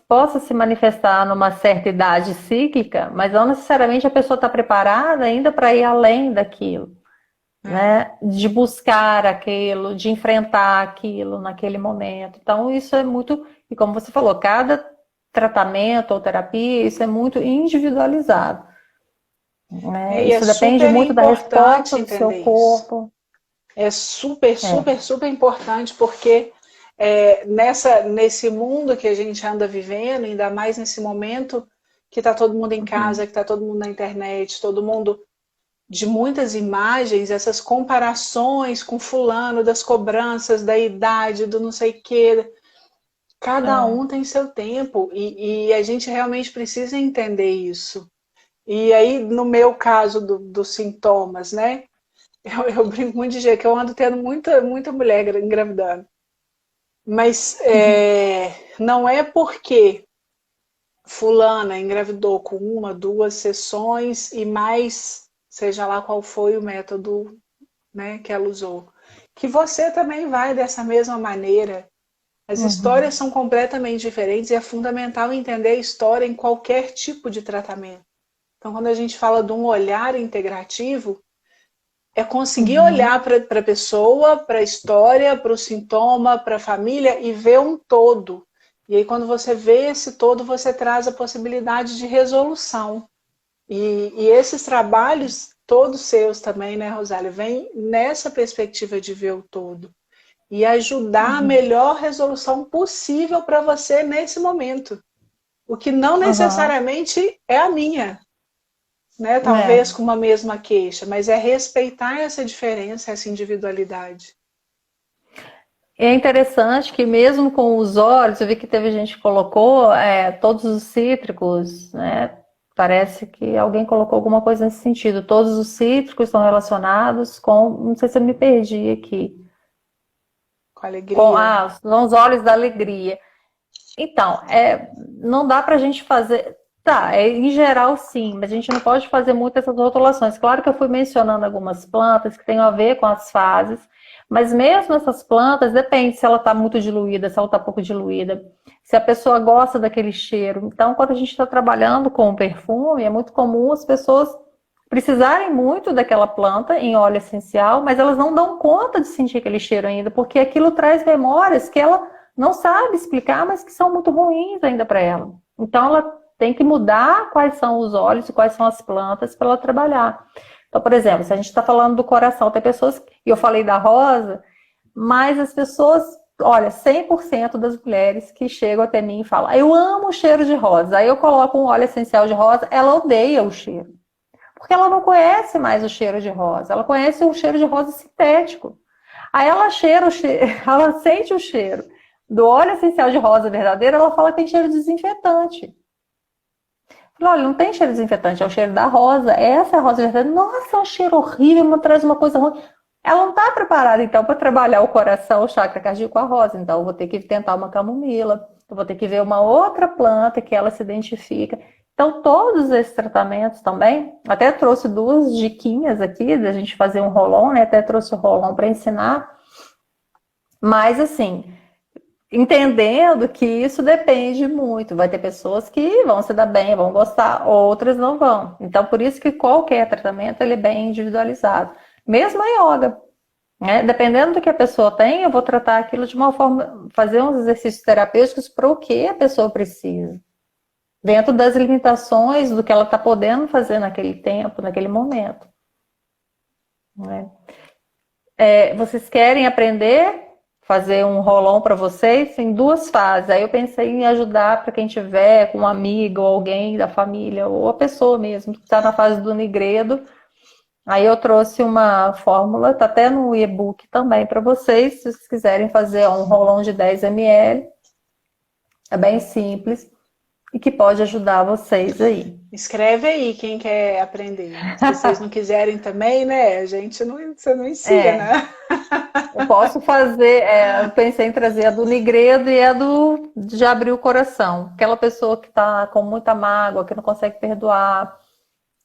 possa se manifestar numa certa idade cíclica, mas não necessariamente a pessoa está preparada ainda para ir além daquilo, né? De buscar aquilo, de enfrentar aquilo naquele momento. Então, isso é muito, e como você falou, cada tratamento ou terapia, isso é muito individualizado. Né? Isso depende muito da resposta do seu corpo. É super, super, super importante, porque nesse mundo que a gente anda vivendo, ainda mais nesse momento que está todo mundo em casa, que está todo mundo na internet, todo mundo de muitas imagens, essas comparações com fulano, das cobranças, da idade, do não sei o quê. Cada um tem seu tempo e a gente realmente precisa entender isso. E aí, no meu caso dos sintomas, né? Eu brinco muito de jeito que eu ando tendo muita mulher engravidando. Mas não é porque fulana engravidou com 1, 2 sessões e mais, seja lá qual foi o método, né, que ela usou, que você também vai dessa mesma maneira. As histórias são completamente diferentes e é fundamental entender a história em qualquer tipo de tratamento. Então, quando a gente fala de um olhar integrativo, é conseguir olhar para a pessoa, para a história, para o sintoma, para a família e ver um todo. E aí, quando você vê esse todo, você traz a possibilidade de resolução. E esses trabalhos, todos seus também, né, Rosália, vem nessa perspectiva de ver o todo. E ajudar a melhor resolução possível para você nesse momento. O que não necessariamente é a minha. Né? Talvez com uma mesma queixa, mas é respeitar essa diferença, essa individualidade. é interessante que mesmo com os óleos, eu vi que teve gente que colocou todos os cítricos, né? Parece que alguém colocou alguma coisa nesse sentido. Todos os cítricos estão relacionados com, não sei se eu me perdi aqui, Com alegria. são os óleos da alegria. Então, não dá para a gente fazer. Tá, em geral sim, mas a gente não pode fazer muito essas rotulações. Claro que eu fui mencionando algumas plantas que têm a ver com as fases, mas mesmo essas plantas, depende se ela está muito diluída, se ela está pouco diluída, se a pessoa gosta daquele cheiro. Então, quando a gente está trabalhando com perfume, é muito comum as pessoas precisarem muito daquela planta em óleo essencial, mas elas não dão conta de sentir aquele cheiro ainda, porque aquilo traz memórias que ela não sabe explicar, mas que são muito ruins ainda para ela. Então, ela tem que mudar quais são os óleos e quais são as plantas para ela trabalhar. Então, por exemplo, se a gente está falando do coração, tem pessoas, e eu falei da rosa, mas as pessoas, olha, 100% das mulheres que chegam até mim e falam, eu amo o cheiro de rosa. Aí eu coloco um óleo essencial de rosa, ela odeia o cheiro. Porque ela não conhece mais o cheiro de rosa, ela conhece o cheiro de rosa sintético. Aí ela ela sente o cheiro do óleo essencial de rosa verdadeiro, ela fala que tem cheiro de desinfetante. Falei, olha, não tem cheiro de desinfetante, é o cheiro da rosa. Essa é a rosa verdadeira. Nossa, é um cheiro horrível, traz uma coisa ruim. Ela não está preparada, então, para trabalhar o coração, o chakra cardíaco com a rosa. Então, eu vou ter que tentar uma camomila, eu vou ter que ver uma outra planta que ela se identifica. Então, todos esses tratamentos também, até trouxe duas diquinhas aqui, da gente fazer um rolon, né? Até trouxe o rolon para ensinar. Mas, assim, entendendo que isso depende muito. Vai ter pessoas que vão se dar bem, vão gostar, outras não vão. Então, por isso que qualquer tratamento ele é bem individualizado. Mesmo a yoga, né? Dependendo do que a pessoa tem, eu vou tratar aquilo de uma forma, fazer uns exercícios terapêuticos para o que a pessoa precisa. Dentro das limitações do que ela está podendo fazer naquele tempo, naquele momento. Né? Vocês querem aprender? Fazer um rolão para vocês em 2 fases. Aí eu pensei em ajudar para quem tiver com um amigo, ou alguém da família, ou a pessoa mesmo, que está na fase do nigredo. Aí eu trouxe uma fórmula, tá até no e-book também para vocês, se vocês quiserem fazer um rolão de 10 ml. É bem simples e que pode ajudar vocês aí. Escreve aí quem quer aprender. Se vocês não quiserem também, né? A gente não, você não ensina. Eu posso fazer, eu pensei em trazer a do nigredo e a de abrir o coração. Aquela pessoa que está com muita mágoa, que não consegue perdoar,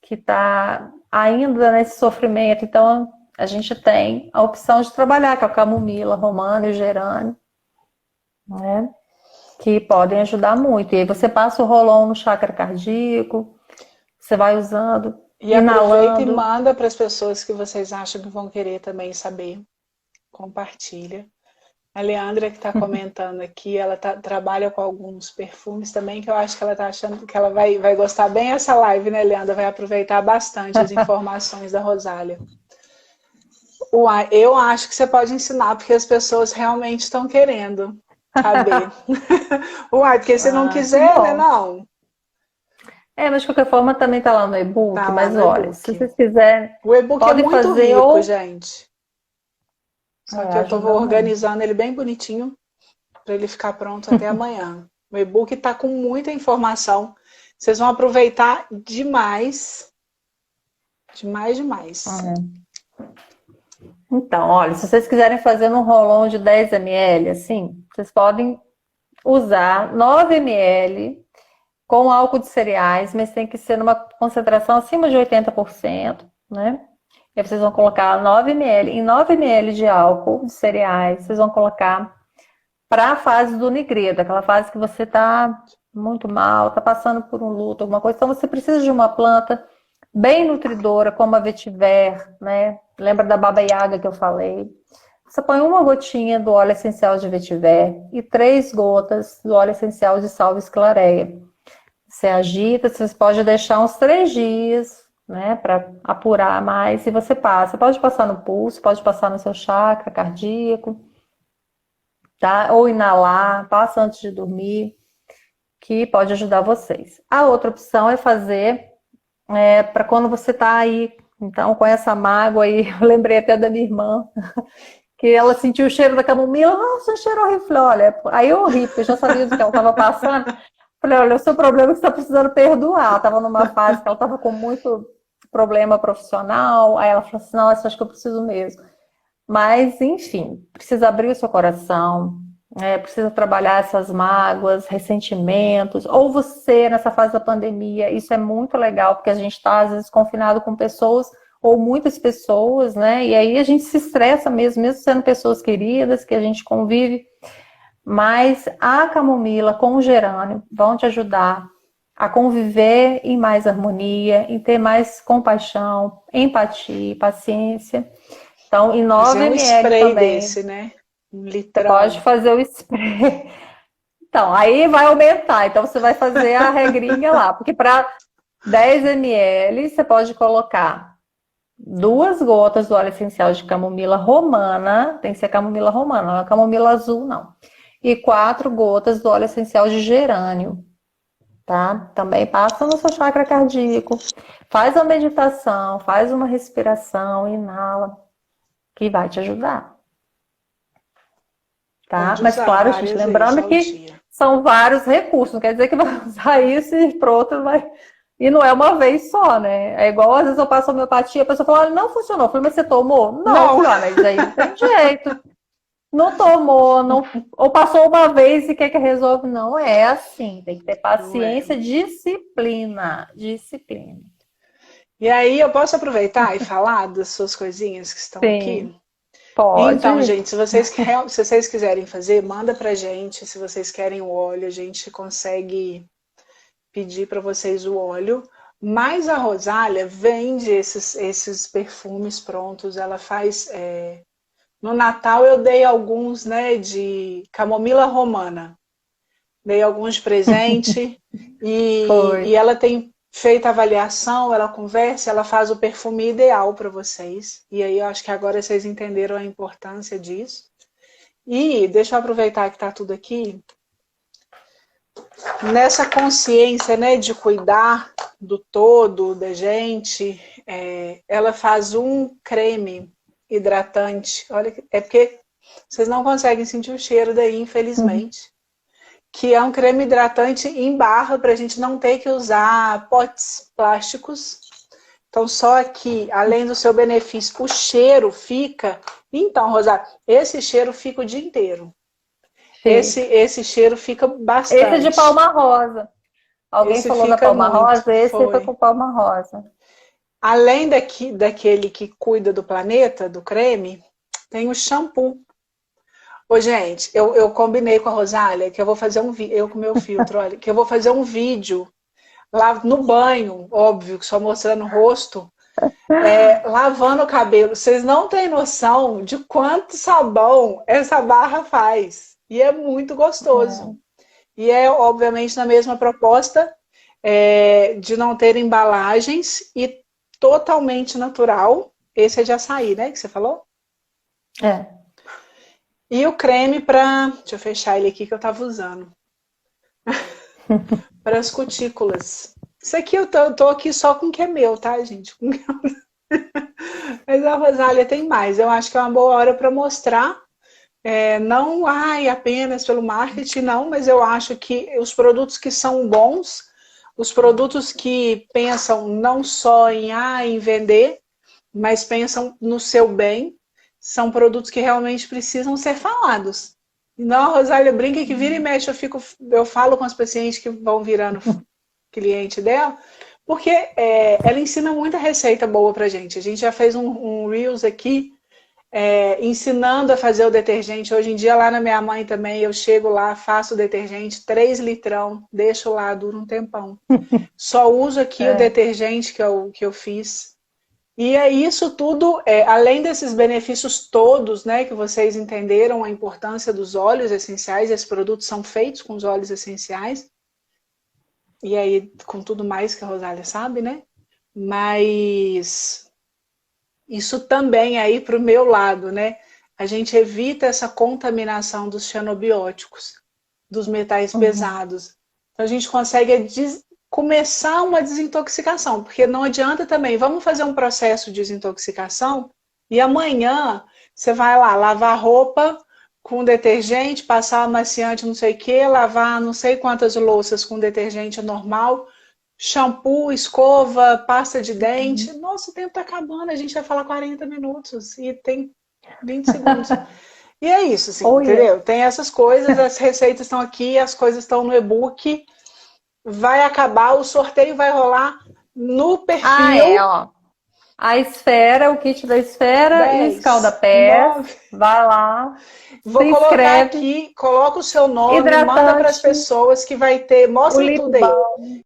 que está ainda nesse sofrimento. Então, a gente tem a opção de trabalhar com a camomila, romana e o gerânio, né? Que podem ajudar muito. E aí você passa o rolão no chakra cardíaco, você vai usando, E inalando. aproveita e manda para as pessoas que vocês acham que vão querer também saber. Compartilha. A Leandra que está comentando aqui, ela trabalha com alguns perfumes também, que eu acho que ela está achando que ela vai gostar bem essa live, né, Leandra? Vai aproveitar bastante as informações da Rosália. Eu acho que você pode ensinar, porque as pessoas realmente estão querendo saber. Porque se não quiser, né, não. Mas de qualquer forma também está lá no e-book, Tá lá mas no olha, e-book. se vocês quiserem, O e-book é podem muito fazer rico, gente. Só que eu estou ajuda muito. organizando ele bem bonitinho para ele ficar pronto até amanhã. O e-book está com muita informação. Vocês vão aproveitar demais. Demais. Então, olha, se vocês quiserem fazer um rolão de 10 ml, assim, vocês podem usar 9 ml com álcool de cereais, mas tem que ser numa concentração acima de 80%, né? E aí vocês vão colocar 9 ml. Em 9 ml de álcool de cereais, vocês vão colocar para a fase do nigredo, aquela fase que você está muito mal, está passando por um luto, alguma coisa. Então você precisa de uma planta bem nutridora, como a vetiver, né? Lembra da baba yaga que eu falei? Você põe uma gotinha do óleo essencial de vetiver e 3 gotas do óleo essencial de salve esclareia. Você agita, você pode deixar uns 3 dias, né, para apurar mais, e você passa. Pode passar no pulso, pode passar no seu chakra cardíaco, tá? Ou inalar, passa antes de dormir, que pode ajudar vocês. A outra opção é fazer para quando você tá aí, então, com essa mágoa aí, eu lembrei até da minha irmã, que ela sentiu o cheiro da camomila, nossa, um cheiro horrível. Falei, olha, aí eu ri, porque eu já sabia do que ela estava passando. Falei, olha, o seu problema é que você está precisando perdoar. Ela estava numa fase que ela estava com muito problema profissional, aí ela falou assim, não, acho que eu preciso mesmo. Mas, enfim, precisa abrir o seu coração, precisa trabalhar essas mágoas, ressentimentos, ou você, nessa fase da pandemia, isso é muito legal, porque a gente está, às vezes, confinado com pessoas, ou muitas pessoas, né? E aí a gente se estressa mesmo sendo pessoas queridas, que a gente convive. Mas a camomila com o gerânio vão te ajudar a conviver em mais harmonia, em ter mais compaixão, empatia, paciência. Então, em 9 Fazer um ml spray também. desse, né? Um Você litrão. pode fazer o spray. Então, aí vai aumentar. Então, você vai fazer a regrinha lá. Porque para 10 ml, você pode colocar 2 gotas do óleo essencial de camomila romana. Tem que ser camomila romana, não é camomila azul, não. E 4 gotas do óleo essencial de gerânio. Tá? Também passa no seu chakra cardíaco. Faz uma meditação, faz uma respiração, inala, que vai te ajudar. Tá? Pode Mas usar claro, várias gente, vezes lembrando ao que dia. são vários recursos, não quer dizer que vai usar isso e pronto, vai. E não é uma vez só, né? É igual às vezes eu passo homeopatia, a pessoa fala, olha, não funcionou. Eu falei, mas você tomou? Não, Não. eu falei, ah, mas aí não tem jeito. Não tomou, não... ou passou uma vez e quer que resolve. Não é assim, tem que ter paciência, disciplina. Disciplina. E aí, eu posso aproveitar e falar das suas coisinhas que estão aqui? Sim, pode. Então, gente, se vocês quiserem fazer, manda pra gente. Se vocês querem o óleo, a gente consegue pedir para vocês o óleo. Mas a Rosália vende esses perfumes prontos. Ela faz... No Natal eu dei alguns, né, de camomila romana. Dei alguns de presente. E ela tem feito a avaliação, ela conversa, ela faz o perfume ideal para vocês. E aí eu acho que agora vocês entenderam a importância disso. E deixa eu aproveitar que está tudo aqui. Nessa consciência, né, de cuidar do todo, da gente, ela faz um creme hidratante. Olha, é porque vocês não conseguem sentir o cheiro daí, infelizmente. Que é um creme hidratante em barra para a gente não ter que usar potes plásticos. Então, só que, além do seu benefício, o cheiro fica... Então, Rosário, esse cheiro fica o dia inteiro. Esse cheiro fica bastante. Esse de palma rosa. Alguém esse falou da palma muito, rosa, esse foi com palma rosa. Além daquele que cuida do planeta, do creme, tem o shampoo. Ô, gente, eu combinei com a Rosália que eu vou fazer um vídeo, eu com meu filtro, olha, que eu vou fazer um vídeo lá no banho, óbvio, só mostrando o rosto, lavando o cabelo. Vocês não têm noção de quanto sabão essa barra faz. E é muito gostoso. E é, obviamente, na mesma proposta de não ter embalagens e totalmente natural. Esse é de açaí, né, que você falou? E o creme para... Deixa eu fechar ele aqui que eu tava usando. Para as cutículas. Isso aqui eu tô aqui só com o que é meu, tá, gente? Mas a Rosália tem mais. Eu acho que é uma boa hora para mostrar. Não apenas pelo marketing, não. Mas eu acho que os produtos que são bons, os produtos que pensam não só em vender, mas pensam no seu bem, são produtos que realmente precisam ser falados. Não, a Rosália brinca que vira e mexe, eu falo com os pacientes que vão virando cliente dela, porque ela ensina muita receita boa pra gente. A gente já fez um Reels aqui, ensinando a fazer o detergente. Hoje em dia, lá na minha mãe também, eu chego lá, faço o detergente, 3 litrão, deixo lá, dura um tempão. Só uso aqui o detergente que eu fiz. E isso tudo, além desses benefícios todos, né, que vocês entenderam a importância dos óleos essenciais, esses produtos são feitos com os óleos essenciais, e aí com tudo mais que a Rosália sabe, né? Mas isso também aí para o meu lado, né? A gente evita essa contaminação dos xenobióticos, dos metais pesados. Então a gente consegue começar uma desintoxicação, porque não adianta também, vamos fazer um processo de desintoxicação e amanhã Você vai lá lavar roupa com detergente, passar amaciante não sei o que, lavar não sei quantas louças com detergente normal, shampoo, escova, pasta de dente. Nossa, o tempo tá acabando, a gente vai falar 40 minutos e tem 20 segundos. E é isso, assim, entendeu? Tem essas coisas, as receitas estão aqui, as coisas estão no e-book. Vai acabar, o sorteio vai rolar no perfil. Ó. A esfera, o kit da esfera 10, e o escalda-pés. 9. Vai lá. Vou colocar aqui, coloca o seu nome, manda para as pessoas que vai ter, mostra tudo aí.